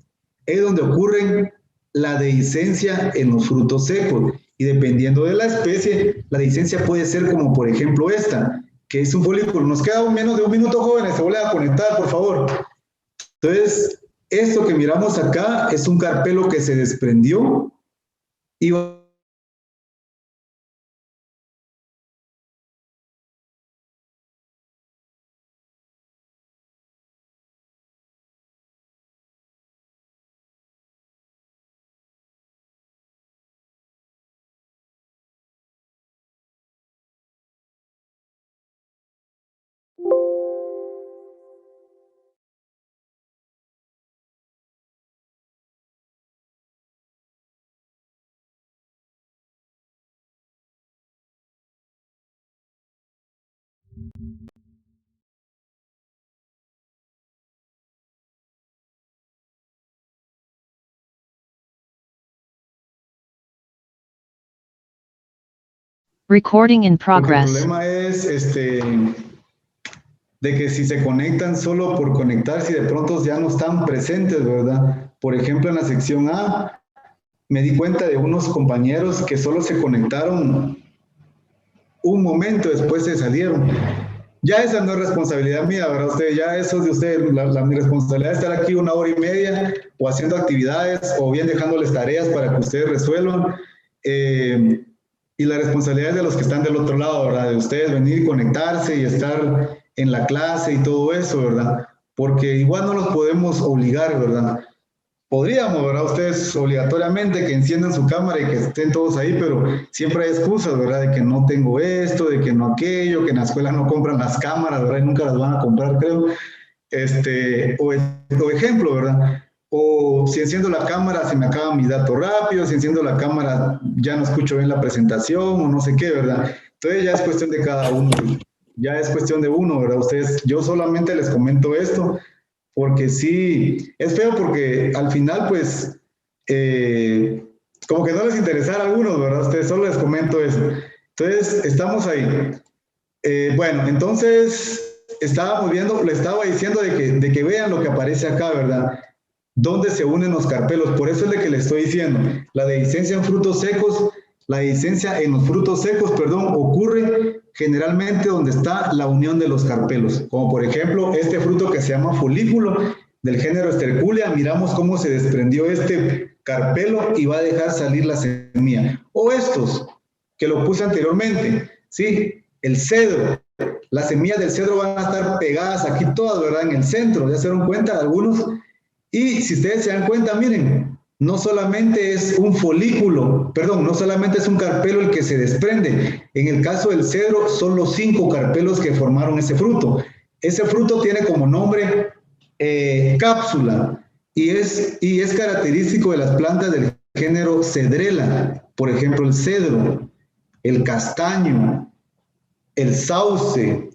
es donde ocurren la dehiscencia en los frutos secos. Y dependiendo de la especie, la dehiscencia puede ser como, por ejemplo, esta, que es un folículo. Nos queda menos de un minuto, jóvenes, se vuelven a conectar, por favor. Entonces, esto que miramos acá es un carpelo que se desprendió y Recording in progress. El problema es de que si se conectan solo por conectarse y de pronto ya no están presentes, ¿verdad? Por ejemplo, en la sección A, me di cuenta de unos compañeros que solo se conectaron un momento, después se salieron. Ya esa no es responsabilidad mía, ¿verdad? Ya eso es de ustedes. Mi responsabilidad es estar aquí 1 hora y media o haciendo actividades o bien dejándoles tareas para que ustedes resuelvan. Y la responsabilidad es de los que están del otro lado, ¿verdad? De ustedes venir y conectarse y estar en la clase y todo eso, ¿verdad? Porque igual no los podemos obligar, ¿verdad? Podríamos, ¿verdad? Ustedes obligatoriamente que enciendan su cámara y que estén todos ahí, pero siempre hay excusas, ¿verdad? De que no tengo esto, de que no aquello, que en la escuela no compran las cámaras, ¿verdad? Y nunca las van a comprar, creo. O ejemplo, ¿verdad? O si enciendo la cámara se me acaban mis datos rápidos, si enciendo la cámara ya no escucho bien la presentación o no sé qué, ¿verdad? Entonces ya es cuestión de cada uno, ya es cuestión de uno, ¿verdad? Ustedes, yo solamente les comento esto porque sí, es feo porque al final pues como que no les interesara a algunos, ¿verdad? Ustedes solo les comento eso. Entonces estamos ahí. Bueno, entonces estábamos viendo, le estaba diciendo de que vean lo que aparece acá, ¿verdad? ¿Dónde se unen los carpelos? Por eso es de que le estoy diciendo, la dehiscencia en frutos secos, la dehiscencia en los frutos secos, perdón, ocurre generalmente donde está la unión de los carpelos, como por ejemplo este fruto que se llama folículo del género Esterculia, miramos cómo se desprendió este carpelo y va a dejar salir la semilla. O estos, que lo puse anteriormente, ¿sí? El cedro, las semillas del cedro van a estar pegadas aquí todas, ¿verdad? En el centro, ¿ya se dieron cuenta algunos? Y si ustedes se dan cuenta, miren, no solamente es un folículo, perdón, no solamente es un carpelo el que se desprende. En el caso del cedro, son los 5 carpelos que formaron ese fruto. Ese fruto tiene como nombre cápsula y es característico de las plantas del género Cedrela. Por ejemplo, el cedro, el castaño, el sauce.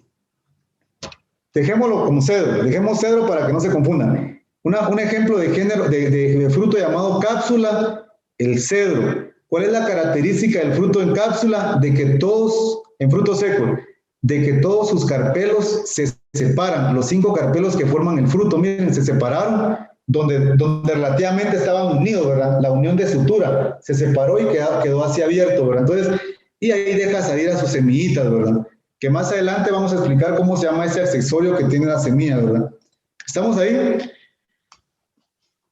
Dejémoslo como cedro, dejemos cedro para que no se confundan. Un ejemplo de género de fruto llamado cápsula, el cedro. ¿Cuál es la característica del fruto en cápsula? De que todos, en fruto seco, de que todos sus carpelos se separan. Los 5 carpelos que forman el fruto, miren, se separaron donde relativamente estaban unidos, ¿verdad? La unión de sutura se separó y quedó así abierto, ¿verdad? Entonces, y ahí deja salir a sus semillitas, ¿verdad? Que más adelante vamos a explicar cómo se llama ese accesorio que tiene la semilla, ¿verdad? ¿Estamos ahí?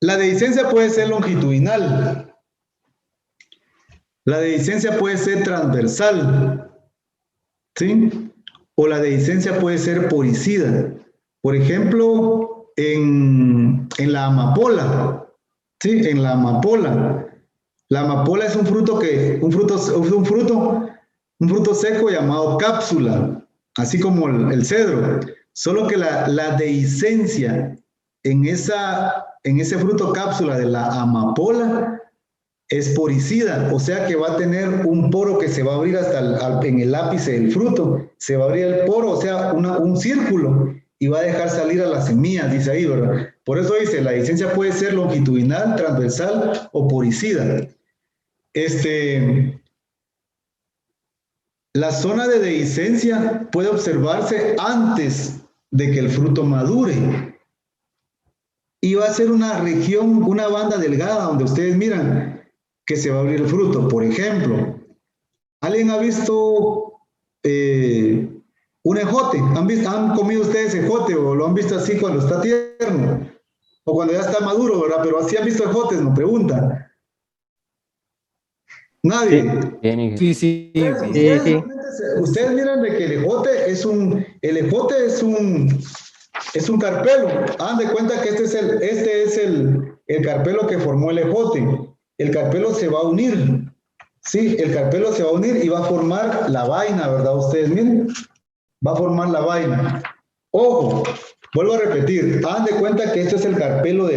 La dehiscencia puede ser longitudinal. La dehiscencia puede ser transversal. ¿Sí? O la dehiscencia puede ser poricida. Por ejemplo, en la amapola. ¿Sí? En la amapola. La amapola es un fruto seco llamado cápsula, así como el cedro. Solo que la dehiscencia en ese fruto cápsula de la amapola es poricida, o sea que va a tener un poro que se va a abrir hasta en el ápice del fruto, se va a abrir el poro, o sea, un círculo, y va a dejar salir a las semillas, dice ahí, ¿verdad? Por eso dice, la dehiscencia puede ser longitudinal, transversal o poricida. La zona de dehiscencia puede observarse antes de que el fruto madure. Y va a ser una región, una banda delgada donde ustedes miran que se va a abrir el fruto. Por ejemplo, ¿alguien ha visto un ejote? ¿Han comido ustedes ejote o lo han visto así cuando está tierno? O cuando ya está maduro, ¿verdad? Pero así han visto ejotes, nos preguntan. Nadie. Sí. Ustedes miran de que el ejote es un carpelo. Hagan de cuenta que este es el carpelo que formó el ejote. El carpelo se va a unir. Sí, el carpelo se va a unir y va a formar la vaina, ¿verdad? Ustedes miren. Va a formar la vaina. Ojo, vuelvo a repetir. Hagan de cuenta que esto es el carpelo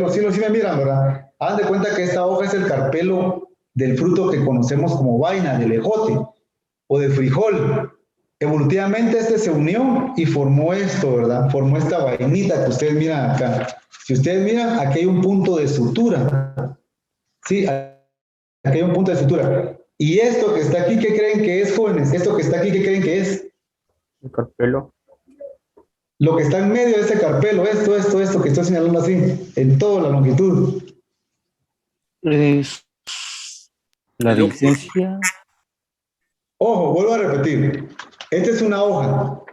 sí me miran, ¿verdad? Hagan de cuenta que esta hoja es el carpelo del fruto que conocemos como vaina, del ejote o del frijol. Evolutivamente este se unió y formó esto, ¿verdad? Formó esta vainita que ustedes miran acá. Si ustedes miran, aquí hay un punto de sutura. Sí, aquí hay un punto de sutura. Y esto que está aquí, ¿qué creen que es, jóvenes? Esto que está aquí, ¿qué creen que es? El carpelo. Lo que está en medio de ese carpelo, esto que estoy señalando así, en toda la longitud. Es la dehiscencia. Ojo, vuelvo a repetir. Esta es una hoja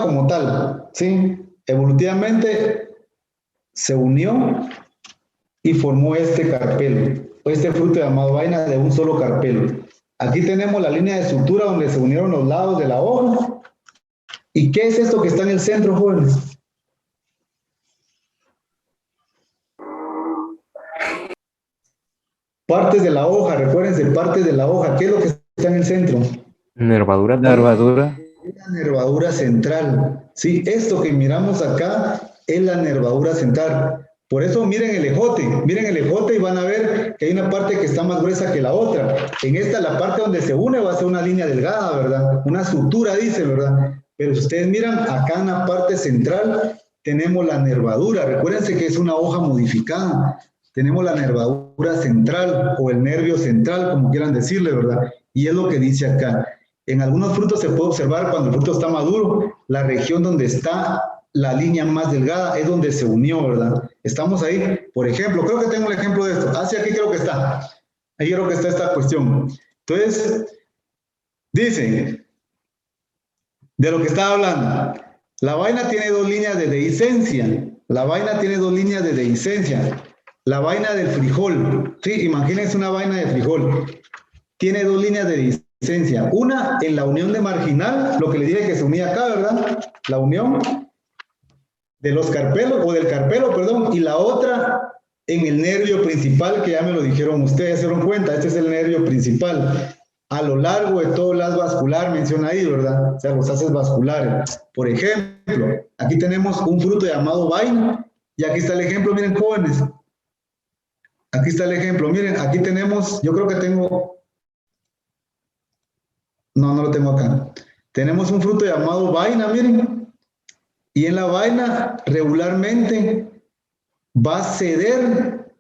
como tal, ¿sí? Evolutivamente se unió y formó este carpelo, este fruto llamado vaina de un solo carpelo. Aquí tenemos la línea de sutura donde se unieron los lados de la hoja. ¿Y qué es esto que está en el centro, jóvenes? Partes de la hoja, recuérdense, partes de la hoja. ¿Qué es lo que está en el centro? Nervadura. La nervadura central. Sí, esto que miramos acá es la nervadura central. Por eso miren el ejote y van a ver que hay una parte que está más gruesa que la otra. En esta, la parte donde se une va a ser una línea delgada, ¿verdad? Una sutura, dice, ¿verdad? Pero si ustedes miran, acá en la parte central tenemos la nervadura. Recuérdense que es una hoja modificada. Tenemos la nervadura central o el nervio central, como quieran decirle, ¿verdad? Y es lo que dice acá. En algunos frutos se puede observar cuando el fruto está maduro, la región donde está la línea más delgada es donde se unió, ¿verdad? Estamos ahí. Por ejemplo, creo que tengo el ejemplo de esto. Hacia aquí creo que está. Ahí creo que está esta cuestión. Entonces, dice, de lo que estaba hablando, la vaina tiene dos líneas de dehiscencia. La vaina tiene dos líneas de dehiscencia. La vaina del frijol. Sí, imagínense una vaina de frijol. Tiene dos líneas de dehiscencia. Una en la unión de marginal, lo que le dije que se unía acá, ¿verdad? La unión de los carpelos, o del carpelo, perdón, y la otra en el nervio principal, que ya me lo dijeron ustedes, se dieron cuenta, este es el nervio principal. A lo largo de todo el haz vascular, menciona ahí, ¿verdad? O sea, los haces vasculares. Por ejemplo, aquí tenemos un fruto llamado vaina, y aquí está el ejemplo, miren, jóvenes. Aquí está el ejemplo, miren, aquí tenemos, yo creo que tengo, no lo tengo acá. Tenemos un fruto llamado vaina, miren, y en la vaina regularmente va a ceder,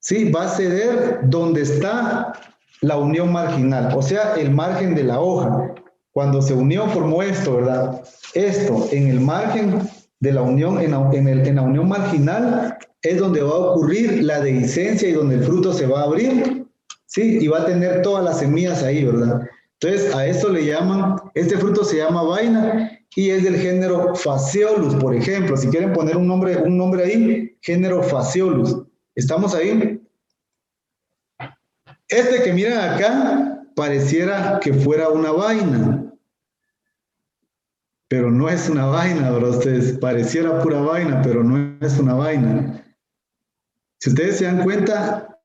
sí, va a ceder donde está la unión marginal, o sea, el margen de la hoja. Cuando se unió formó esto, ¿verdad? Esto, en el margen de la unión, en la unión marginal, es donde va a ocurrir la dehiscencia y donde el fruto se va a abrir, ¿sí? Y va a tener todas las semillas ahí, ¿verdad? Entonces, a esto le llaman, este fruto se llama vaina y es del género Phaseolus, por ejemplo. Si quieren poner un nombre ahí, género Phaseolus. ¿Estamos ahí? Este que miran acá pareciera que fuera una vaina, pero no es una vaina, ¿verdad? Ustedes, pareciera pura vaina, pero no es una vaina. Si ustedes se dan cuenta,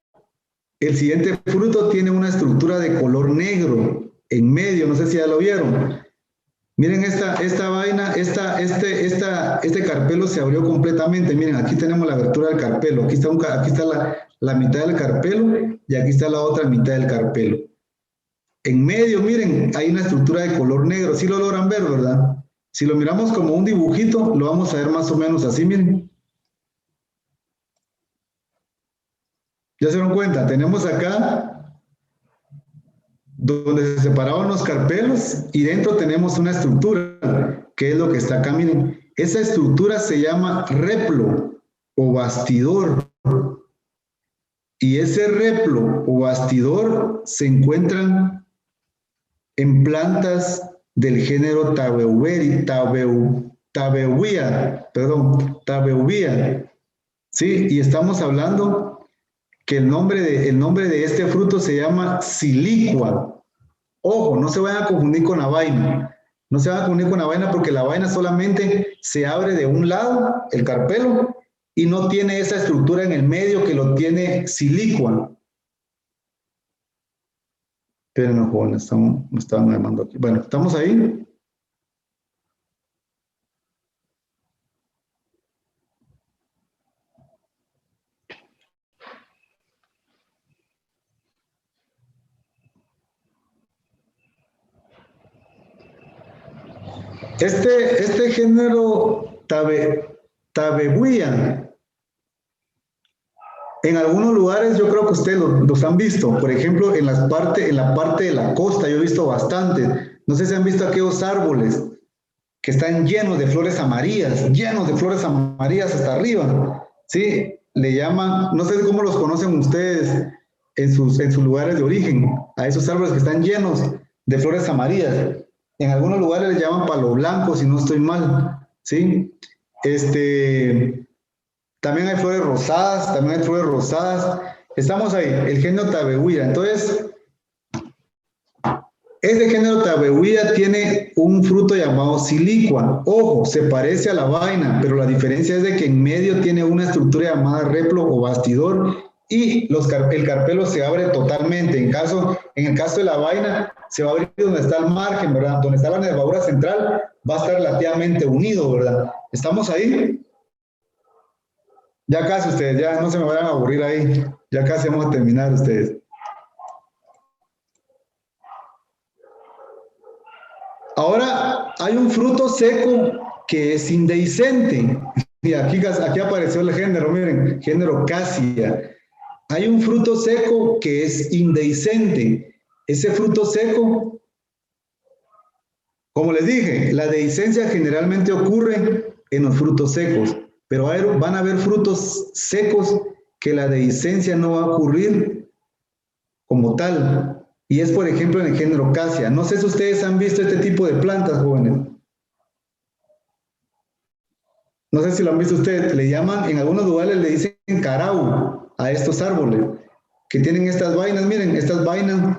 el siguiente fruto tiene una estructura de color negro en medio, no sé si ya lo vieron. Miren esta vaina, este carpelo se abrió completamente. Miren, aquí tenemos la abertura del carpelo, aquí está la mitad del carpelo y aquí está la otra mitad del carpelo. En medio, miren, hay una estructura de color negro, sí lo logran ver, ¿verdad? Si lo miramos como un dibujito, lo vamos a ver más o menos así, miren. ¿Ya se dieron cuenta? Tenemos acá donde se separaban los carpelos y dentro tenemos una estructura, que es lo que está acá, miren. Esa estructura se llama replo o bastidor. Y ese replo o bastidor se encuentran en plantas del género Tabeuvia, ¿sí? Y estamos hablando que el nombre de este fruto se llama silicua. Ojo, no se vayan a confundir con la vaina. No se vayan a confundir con la vaina porque la vaina solamente se abre de un lado, el carpelo, y no tiene esa estructura en el medio que lo tiene silicua. Espérenme, jóvenes, me estaban llamando aquí. Bueno, ¿estamos ahí? Este género Tabebuia, en algunos lugares yo creo que ustedes los han visto. Por ejemplo, en la parte de la costa yo he visto bastante. No sé si han visto aquellos árboles que están llenos de flores amarillas hasta arriba. Sí, le llaman, no sé cómo los conocen ustedes en sus lugares de origen, a esos árboles que están llenos de flores amarillas. En algunos lugares les llaman palo blanco, si no estoy mal, ¿sí? También hay flores rosadas, Estamos ahí, el género Tabebuia. Entonces, este género Tabebuia tiene un fruto llamado silicua. Ojo, se parece a la vaina, pero la diferencia es de que en medio tiene una estructura llamada replo o bastidor y el carpelo se abre totalmente. En el caso de la vaina, se va a abrir donde está el margen, ¿verdad? Donde está la nervadura central, va a estar relativamente unido, ¿verdad? ¿Estamos ahí? Ya casi ustedes, ya no se me vayan a aburrir ahí. Ya casi vamos a terminar ustedes. Ahora, hay un fruto seco que es indehiscente. Y aquí apareció el género, miren, género Cassia. Hay un fruto seco que es indehiscente. Ese fruto seco, como les dije, la dehiscencia generalmente ocurre en los frutos secos, pero van a haber frutos secos que la dehiscencia no va a ocurrir como tal. Y es, por ejemplo, en el género Cassia. No sé si ustedes han visto este tipo de plantas, jóvenes. No sé si lo han visto ustedes. Le llaman, en algunos lugares le dicen carau a estos árboles que tienen estas vainas. Miren, estas vainas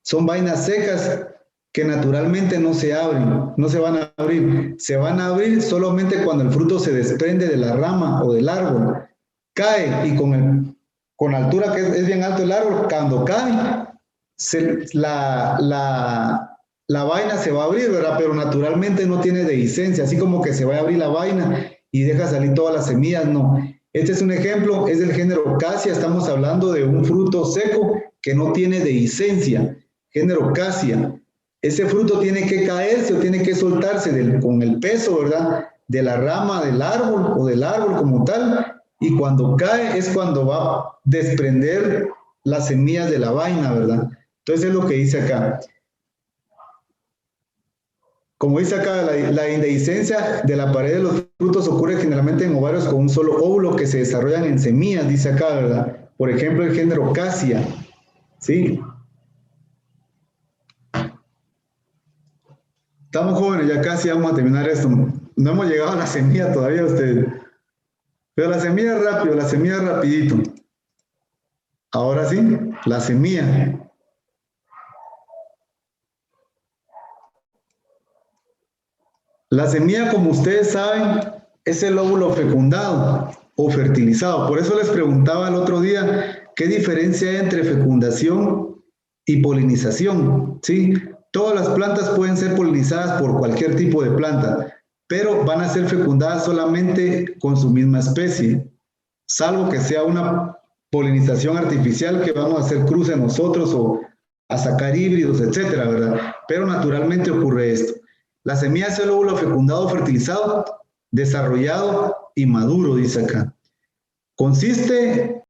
son vainas secas que naturalmente no se abren, no se van a abrir. Se van a abrir solamente cuando el fruto se desprende de la rama o del árbol. Cae y con la altura que es bien alto el árbol, cuando cae, la vaina se va a abrir, ¿verdad? Pero naturalmente no tiene dehiscencia, así como que se va a abrir la vaina y deja salir todas las semillas, no. Este es un ejemplo, es del género Cassia, estamos hablando de un fruto seco que no tiene dehiscencia, género Cassia. Ese fruto tiene que caerse o tiene que soltarse con el peso, ¿verdad? De la rama del árbol o del árbol como tal, y cuando cae es cuando va a desprender las semillas de la vaina, ¿verdad? Entonces es lo que dice acá. Como dice acá, la indehiscencia de la pared de los frutos ocurre generalmente en ovarios con un solo óvulo que se desarrollan en semillas, dice acá, ¿verdad? Por ejemplo, el género Cassia, ¿sí? Estamos jóvenes, ya casi vamos a terminar esto. No hemos llegado a la semilla todavía ustedes. Pero la semilla es rápido, la semilla es rapidito. Ahora sí, la semilla. La semilla, como ustedes saben, es el óvulo fecundado o fertilizado. Por eso les preguntaba el otro día, ¿qué diferencia hay entre fecundación y polinización? ¿Sí? Todas las plantas pueden ser polinizadas por cualquier tipo de planta, pero van a ser fecundadas solamente con su misma especie, salvo que sea una polinización artificial que vamos a hacer cruces nosotros o a sacar híbridos, etcétera, ¿verdad? Pero naturalmente ocurre esto. La semilla es el óvulo fecundado, fertilizado, desarrollado y maduro, dice acá. Consiste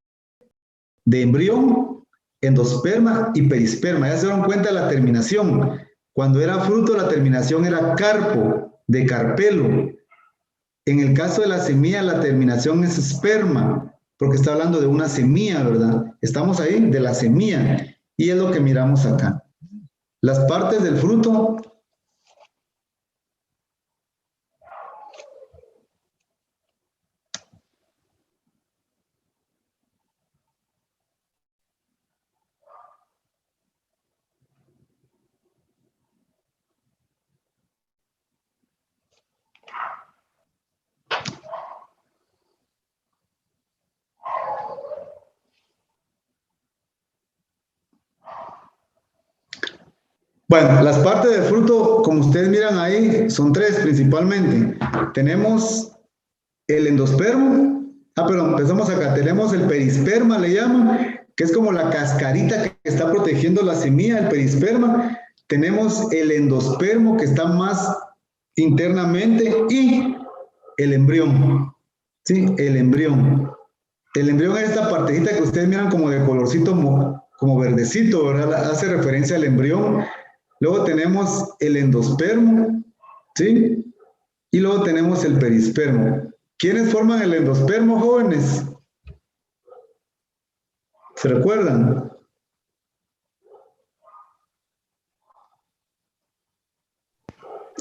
de embrión, endosperma y perisperma. Ya se dieron cuenta de la terminación. Cuando era fruto, la terminación era carpo, de carpelo. En el caso de la semilla, la terminación es esperma, porque está hablando de una semilla, ¿verdad? Estamos ahí, de la semilla, y es lo que miramos acá. Las partes del fruto Bueno, las partes del fruto, como ustedes miran ahí, son tres principalmente. Tenemos el endospermo. Perdón, empezamos acá. Tenemos el perisperma, le llaman, que es como la cascarita que está protegiendo la semilla, el perisperma. Tenemos el endospermo, que está más internamente, y el embrión. ¿Sí? El embrión. El embrión es esta partecita que ustedes miran como de colorcito, como verdecito, ¿verdad? Hace referencia al embrión. Luego tenemos el endospermo, ¿sí? Y luego tenemos el perispermo. ¿Quiénes forman el endospermo, jóvenes? ¿Se recuerdan?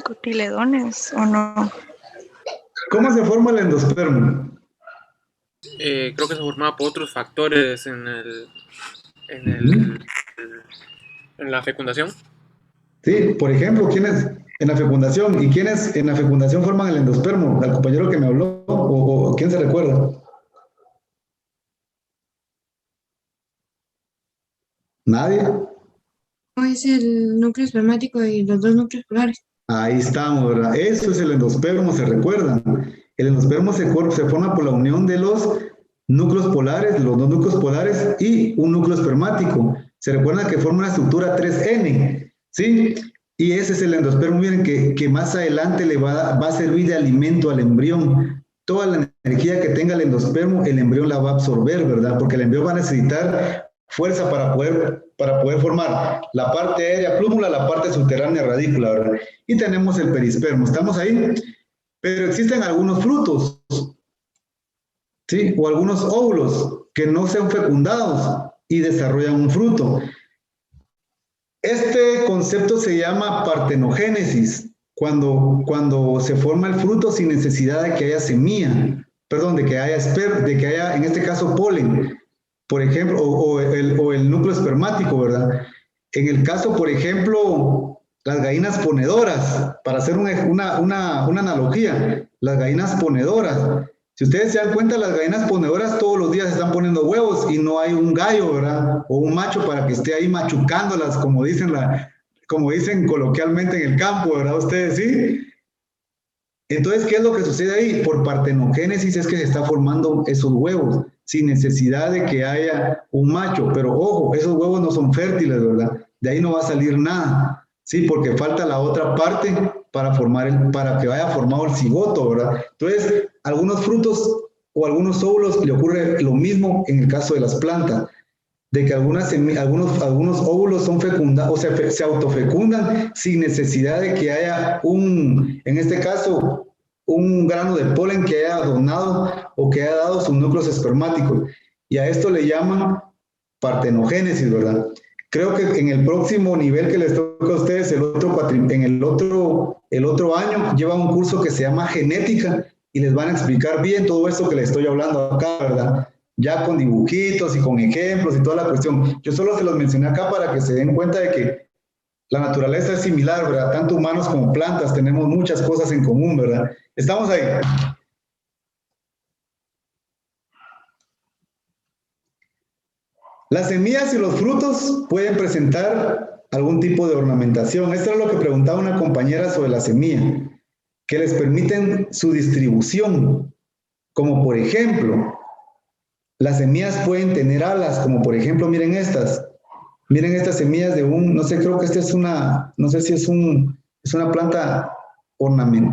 ¿Cotiledones o no? ¿Cómo se forma el endospermo? Creo que se formaba por otros factores en la fecundación. Sí, por ejemplo, ¿quiénes en la fecundación? ¿Y quiénes en la fecundación forman el endospermo? ¿Al compañero que me habló? ¿O quién se recuerda? ¿Nadie? No, es el núcleo espermático y los dos núcleos polares. Ahí estamos, ¿verdad? Eso es el endospermo, ¿se recuerdan? El endospermo se forma por la unión de los núcleos polares, los dos núcleos polares y un núcleo espermático. ¿Se recuerdan que forma una estructura 3N? ¿Sí? Y ese es el endospermo, miren, que más adelante le va a servir de alimento al embrión. Toda la energía que tenga el endospermo, el embrión la va a absorber, ¿verdad? Porque el embrión va a necesitar fuerza para poder formar la parte aérea plúmula, la parte subterránea radícula, ¿verdad? Y tenemos el perispermo, ¿estamos ahí? Pero existen algunos frutos, ¿sí? O algunos óvulos que no sean fecundados y desarrollan un fruto. Este concepto se llama partenogénesis, cuando se forma el fruto sin necesidad de que haya semilla, perdón, de que haya en este caso polen, por ejemplo, o el núcleo espermático, ¿verdad? En el caso, por ejemplo, las gallinas ponedoras, para hacer una analogía, las gallinas ponedoras. Si ustedes se dan cuenta, las gallinas ponedoras todos los días están poniendo huevos y no hay un gallo, ¿verdad? O un macho para que esté ahí machucándolas, como dicen coloquialmente en el campo, ¿verdad? Ustedes sí. Entonces, ¿qué es lo que sucede ahí? Por partenogénesis es que se está formando esos huevos, sin necesidad de que haya un macho. Pero ojo, esos huevos no son fértiles, ¿verdad? De ahí no va a salir nada, ¿sí? Porque falta la otra parte para que vaya formado el cigoto, ¿verdad? Entonces, algunos frutos o algunos óvulos le ocurre lo mismo en el caso de las plantas, de que algunos óvulos son fecundados, o sea, se autofecundan sin necesidad de que haya en este caso, un grano de polen que haya donado o que haya dado sus núcleos espermáticos. Y a esto le llaman partenogénesis, ¿verdad? Creo que en el próximo nivel que les toca a ustedes, el otro año, llevan un curso que se llama genética y les van a explicar bien todo esto que les estoy hablando acá, ¿verdad? Ya con dibujitos y con ejemplos y toda la cuestión. Yo solo se los mencioné acá para que se den cuenta de que la naturaleza es similar, ¿verdad? Tanto humanos como plantas, tenemos muchas cosas en común, ¿verdad? ¿Estamos ahí? Las semillas y los frutos pueden presentar algún tipo de ornamentación. Esto es lo que preguntaba una compañera sobre la semilla, que les permiten su distribución, como por ejemplo, las semillas pueden tener alas, como por ejemplo, miren estas semillas de no sé, creo que esta es no sé si es una planta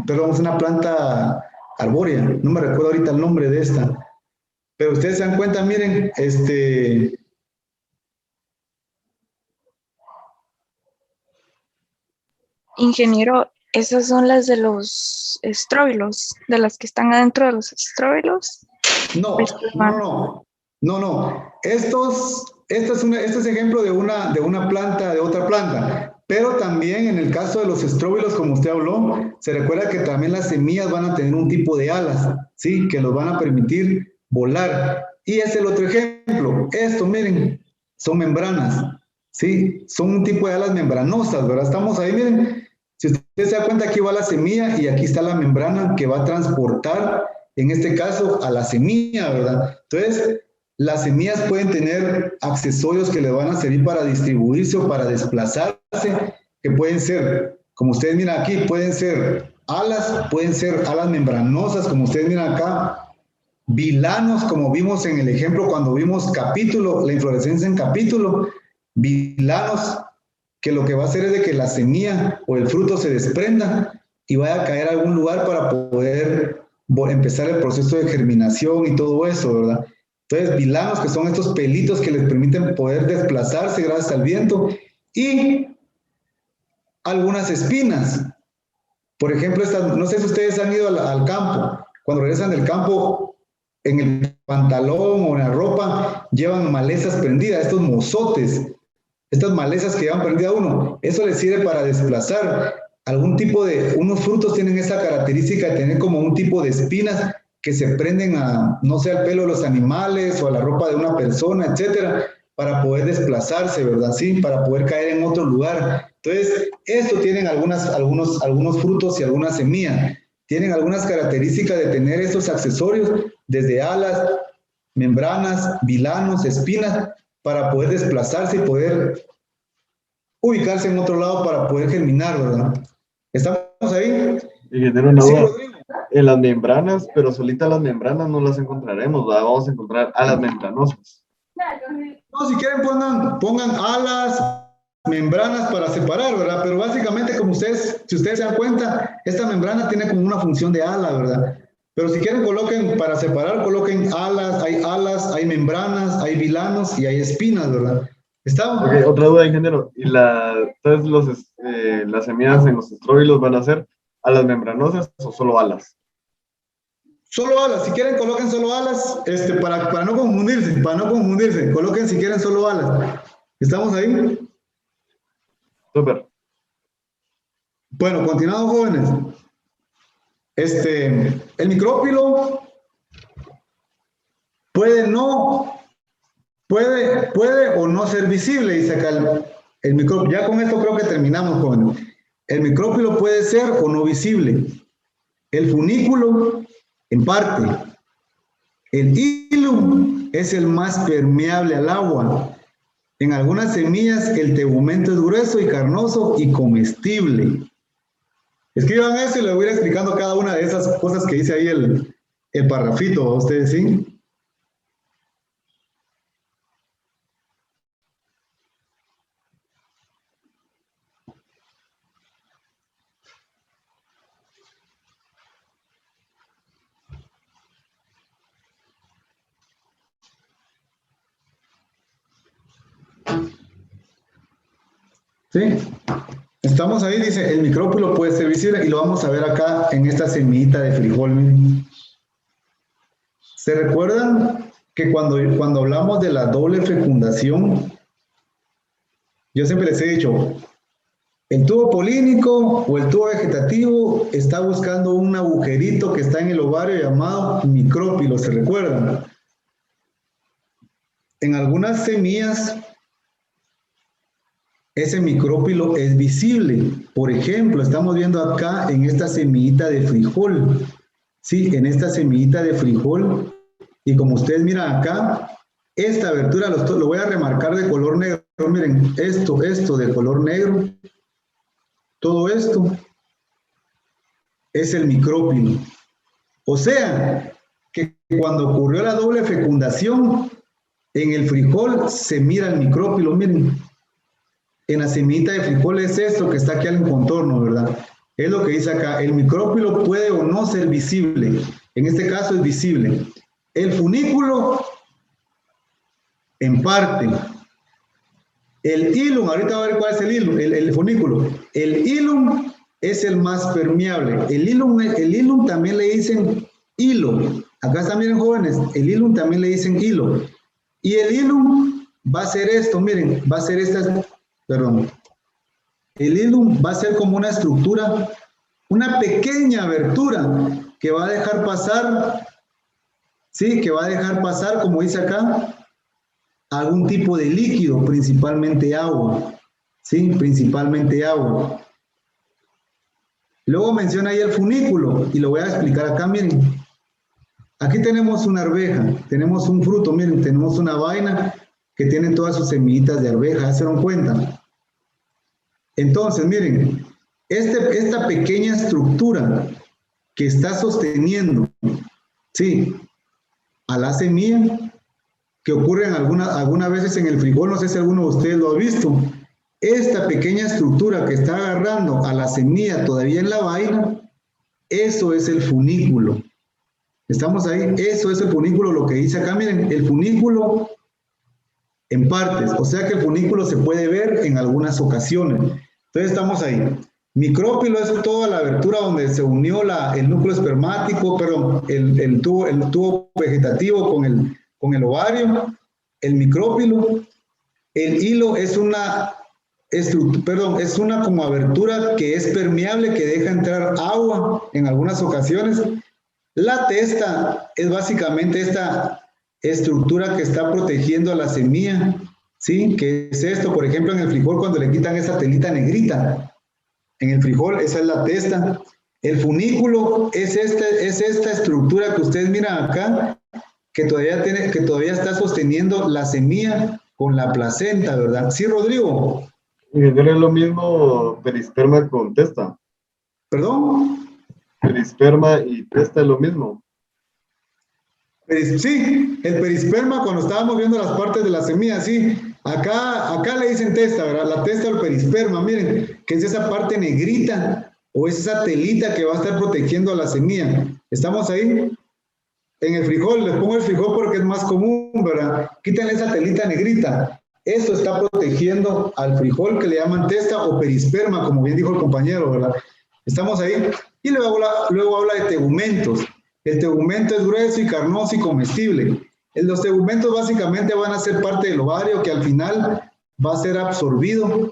perdón, es una planta arbórea, no me recuerdo ahorita el nombre de esta, pero ustedes se dan cuenta, miren, Ingeniero, esas son las de los estróbilos, de las que están adentro de los estróbilos. No. Este es ejemplo de una planta, de otra planta. Pero también en el caso de los estróbilos, como usted habló, se recuerda que también las semillas van a tener un tipo de alas, ¿sí? Que los van a permitir volar. Y es el otro ejemplo. Esto, miren, son membranas, ¿sí? Son un tipo de alas membranosas, ¿verdad? Estamos ahí, miren. Si usted se da cuenta, aquí va la semilla y aquí está la membrana que va a transportar, en este caso, a la semilla, ¿verdad? Entonces, las semillas pueden tener accesorios que le van a servir para distribuirse o para desplazarse, que pueden ser, como ustedes miran aquí, pueden ser alas membranosas, como ustedes miran acá, vilanos, como vimos en el ejemplo cuando vimos capítulo, la inflorescencia en capítulo, vilanos, que lo que va a hacer es de que la semilla o el fruto se desprenda y vaya a caer a algún lugar para poder empezar el proceso de germinación y todo eso, ¿verdad? Entonces, vilanos, que son estos pelitos que les permiten poder desplazarse gracias al viento, y algunas espinas. Por ejemplo, no sé si ustedes han ido al campo. Cuando regresan del campo, en el pantalón o en la ropa, llevan malezas prendidas, estos mozotes, estas malezas que llevan prendida uno. Eso les sirve para desplazar unos frutos tienen esa característica de tener como un tipo de espinas que se prenden no sé, al pelo de los animales o a la ropa de una persona, etcétera, para poder desplazarse, ¿verdad? Sí, para poder caer en otro lugar. Entonces, esto tienen algunos frutos y algunas semillas. Tienen algunas características de tener estos accesorios, desde alas, membranas, vilanos, espinas, para poder desplazarse y poder ubicarse en otro lado para poder germinar, ¿verdad? ¿Estamos ahí? Ingeniero, una duda. En las membranas, pero solitas las membranas no las encontraremos, ¿verdad? Vamos a encontrar alas membranosas. No, si quieren pongan alas, membranas para separar, ¿verdad? Pero básicamente, si ustedes se dan cuenta, esta membrana tiene como una función de ala, ¿verdad? Pero si quieren para separar, coloquen alas, hay membranas, hay vilanos y hay espinas, ¿verdad? ¿Está? Okay, otra duda, ingeniero. ¿Y entonces las semillas en los estróbilos van a ser alas membranosas o solo alas? Solo alas, si quieren coloquen solo alas, para no confundirse, coloquen si quieren solo alas. ¿Estamos ahí? Súper. Bueno, continuamos, jóvenes. El micrófilo puede o no ser visible, dice acá el micrófilo. Ya con esto creo que terminamos, jóvenes. El micrófilo puede ser o no visible. El funículo, en parte. El hilum es el más permeable al agua. En algunas semillas el tegumento es grueso y carnoso y comestible. Escriban eso y les voy a ir explicando cada una de esas cosas que dice ahí el parrafito, ¿a ustedes sí? ¿Sí? Estamos ahí, dice, el micrófilo puede ser visible y lo vamos a ver acá en esta semillita de frijol. Miren. ¿Se recuerdan que cuando hablamos de la doble fecundación, yo siempre les he dicho, el tubo polínico o el tubo vegetativo está buscando un agujerito que está en el ovario llamado micrófilo, ¿se recuerdan? En algunas semillas ese micrófilo es visible. Por ejemplo, estamos viendo acá en esta semillita de frijol. Sí, en esta semillita de frijol. Y como ustedes miran acá, esta abertura lo voy a remarcar de color negro. Miren, esto de color negro. Todo esto es el micrófilo. O sea, que cuando ocurrió la doble fecundación, en el frijol se mira el micrófilo, miren. En la semillita de frijol es esto que está aquí al contorno, ¿verdad? es lo que dice acá. El micrófilo puede o no ser visible. En este caso es visible. El funículo, en parte. El hilum, ahorita va a ver cuál es el hilum, el funículo. El hilum es el más permeable. El hilum también le dicen hilo. Acá están, miren, jóvenes, el hilum también le dicen hilo. Y el hilum va a ser esto, miren, va a ser esta, perdón. El hilum va a ser como una estructura, una pequeña abertura que va a dejar pasar, ¿sí? Que va a dejar pasar, como dice acá, algún tipo de líquido, principalmente agua, ¿sí? Principalmente agua. Luego menciona ahí el funículo, y lo voy a explicar acá, miren. Aquí tenemos una arveja, tenemos un fruto, miren, tenemos una vaina que tiene todas sus semillitas de arveja, ¿ya se dan cuenta? Entonces, miren, esta pequeña estructura que está sosteniendo, ¿sí? A la semilla, que ocurre algunas veces en el frijol, no sé si alguno de ustedes lo ha visto. Esta pequeña estructura que está agarrando a la semilla todavía en la vaina, eso es el funículo. ¿Estamos ahí? Eso es el funículo, lo que dice acá, miren, el funículo en partes, o sea que el funículo se puede ver en algunas ocasiones. Entonces estamos ahí. Micrófilo es toda la abertura donde se unió el núcleo espermático, perdón, el tubo vegetativo con el ovario. El micrófilo. El hilo es una como abertura que es permeable, que deja entrar agua en algunas ocasiones. La testa es básicamente esta estructura que está protegiendo a la semilla, ¿sí? Que es esto, por ejemplo, en el frijol cuando le quitan esa telita negrita. En el frijol, esa es la testa. El funículo es esta estructura que ustedes miran acá, que todavía está sosteniendo la semilla con la placenta, ¿verdad? Sí, Rodrigo. Y es lo mismo perisperma con testa. ¿Perdón? Perisperma y testa es lo mismo. Sí, el perisperma, cuando estábamos viendo las partes de la semilla, sí. Acá le dicen testa, ¿verdad? La testa o el perisperma, miren, que es esa parte negrita o es esa telita que va a estar protegiendo a la semilla. ¿Estamos ahí? En el frijol, les pongo el frijol porque es más común, ¿verdad? Quítenle esa telita negrita. Eso está protegiendo al frijol, que le llaman testa o perisperma, como bien dijo el compañero, ¿verdad? ¿Estamos ahí? Y luego habla de tegumentos. El tegumento es grueso y carnoso y comestible. Los tegumentos básicamente van a ser parte del ovario, que al final va a ser absorbido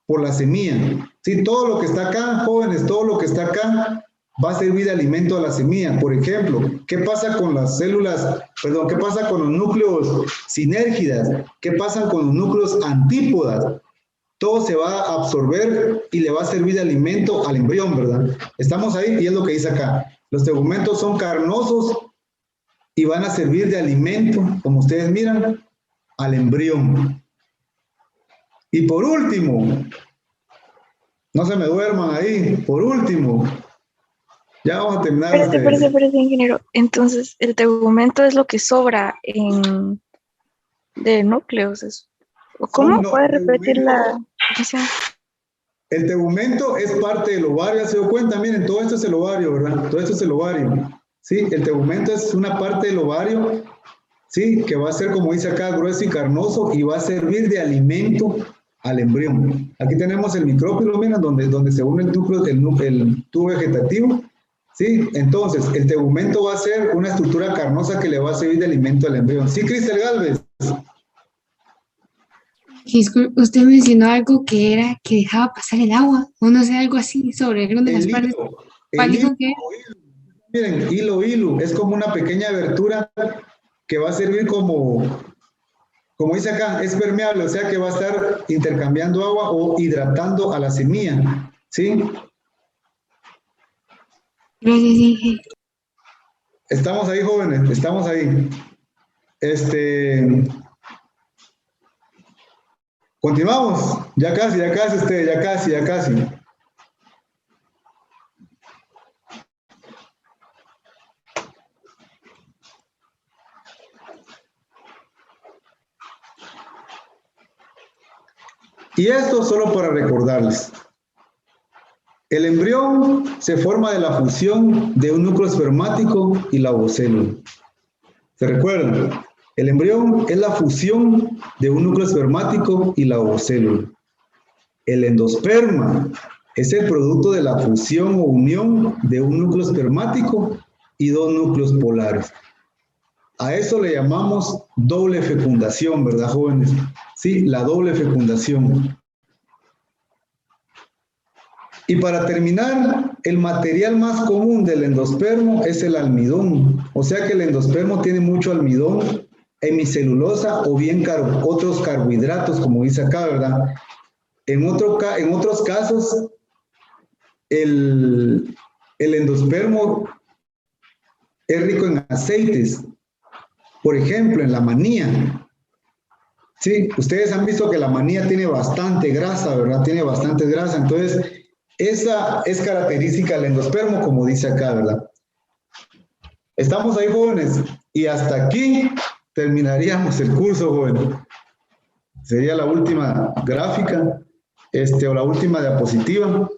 por la semilla. Sí, todo lo que está acá, jóvenes, todo lo que está acá va a servir de alimento a la semilla. Por ejemplo, ¿qué pasa con las células? Perdón, ¿qué pasa con los núcleos sinérgidas? ¿Qué pasa con los núcleos antípodas? Todo se va a absorber y le va a servir de alimento al embrión, ¿verdad? Estamos ahí y es lo que dice acá. Los tegumentos son carnosos y van a servir de alimento, como ustedes miran, al embrión. Y por último, no se me duerman ahí, por último, ya vamos a terminar. Espérate, ingeniero. Entonces, el tegumento es lo que sobra de núcleos. ¿Cómo? ¿Puede repetir la definición? El tegumento es parte del ovario, ¿se dio cuenta? Miren, todo esto es el ovario, ¿verdad? Todo esto es el ovario. Sí, el tegumento es una parte del ovario, sí, que va a ser, como dice acá, grueso y carnoso y va a servir de alimento al embrión. Aquí tenemos el micrófilo, miren, donde se une el tubo vegetativo. Sí, entonces, el tegumento va a ser una estructura carnosa que le va a servir de alimento al embrión. Sí, Cristel Galvez. Disculpe, usted mencionó algo que era que dejaba pasar el agua, o no sé, algo así sobre alguna de las partes. ¿Cuál dijo que? Miren, hilo, es como una pequeña abertura que va a servir como dice acá, es permeable, o sea que va a estar intercambiando agua o hidratando a la semilla, ¿sí? Gracias, Inge. Estamos ahí, jóvenes, estamos ahí. Continuamos, ya casi, ya casi. Y esto solo para recordarles. El embrión se forma de la fusión de un núcleo espermático y la ovocélula. ¿Se recuerdan? El embrión es la fusión de un núcleo espermático y la ovocélula. El endosperma es el producto de la fusión o unión de un núcleo espermático y dos núcleos polares. A eso le llamamos doble fecundación, ¿verdad, jóvenes? Sí, la doble fecundación. Y para terminar, el material más común del endospermo es el almidón. O sea que el endospermo tiene mucho almidón, hemicelulosa o bien otros carbohidratos, como dice acá, ¿verdad? En otros casos, el endospermo es rico en aceites. Por ejemplo, en la manía. Sí, ustedes han visto que la manía tiene bastante grasa, ¿verdad? Tiene bastante grasa. Entonces, esa es característica del endospermo, como dice acá, ¿verdad? Estamos ahí, jóvenes. Y hasta aquí terminaríamos el curso, jóvenes. Sería la última gráfica, o la última diapositiva.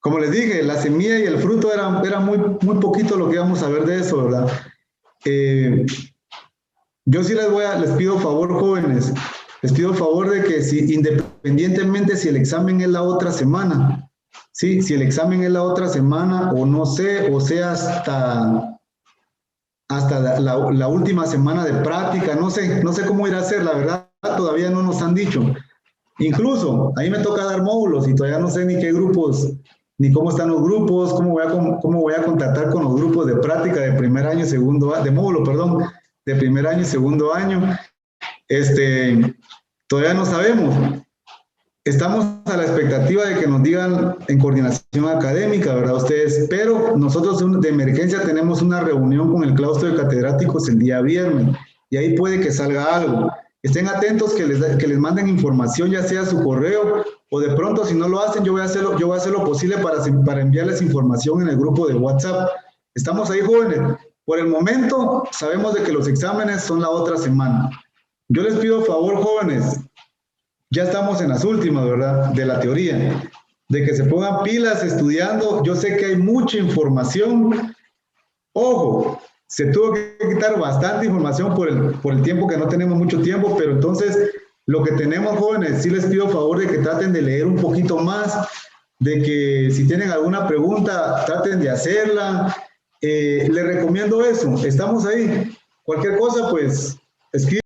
Como les dije, la semilla y el fruto era muy poquito lo que íbamos a ver de eso, ¿verdad? Yo sí les pido favor, jóvenes, les pido favor de que independientemente si el examen es la otra semana, ¿sí? Si el examen es la otra semana o no sé, o sea hasta la última semana de práctica, no sé cómo irá a ser, la verdad todavía no nos han dicho. Incluso, ahí me toca dar módulos y todavía no sé ni qué grupos, ni cómo están los grupos, cómo voy a contactar con los grupos de práctica de primer año, de módulo, perdón, de primer año y segundo año. Todavía no sabemos. Estamos a la expectativa de que nos digan en coordinación académica, ¿verdad? Ustedes, pero nosotros de emergencia tenemos una reunión con el claustro de catedráticos el día viernes y ahí puede que salga algo. Estén atentos que les manden información, ya sea su correo o de pronto si no lo hacen, yo voy a hacer lo posible para enviarles información en el grupo de WhatsApp. Estamos ahí, jóvenes. Por el momento, sabemos de que los exámenes son la otra semana. Yo les pido favor, jóvenes, ya estamos en las últimas, ¿verdad? De la teoría, de que se pongan pilas estudiando. Yo sé que hay mucha información. Ojo, se tuvo que quitar bastante información por el tiempo, que no tenemos mucho tiempo, pero entonces lo que tenemos, jóvenes, sí les pido favor de que traten de leer un poquito más, de que si tienen alguna pregunta, traten de hacerla. Les recomiendo eso. Estamos ahí. Cualquier cosa, pues, escriban.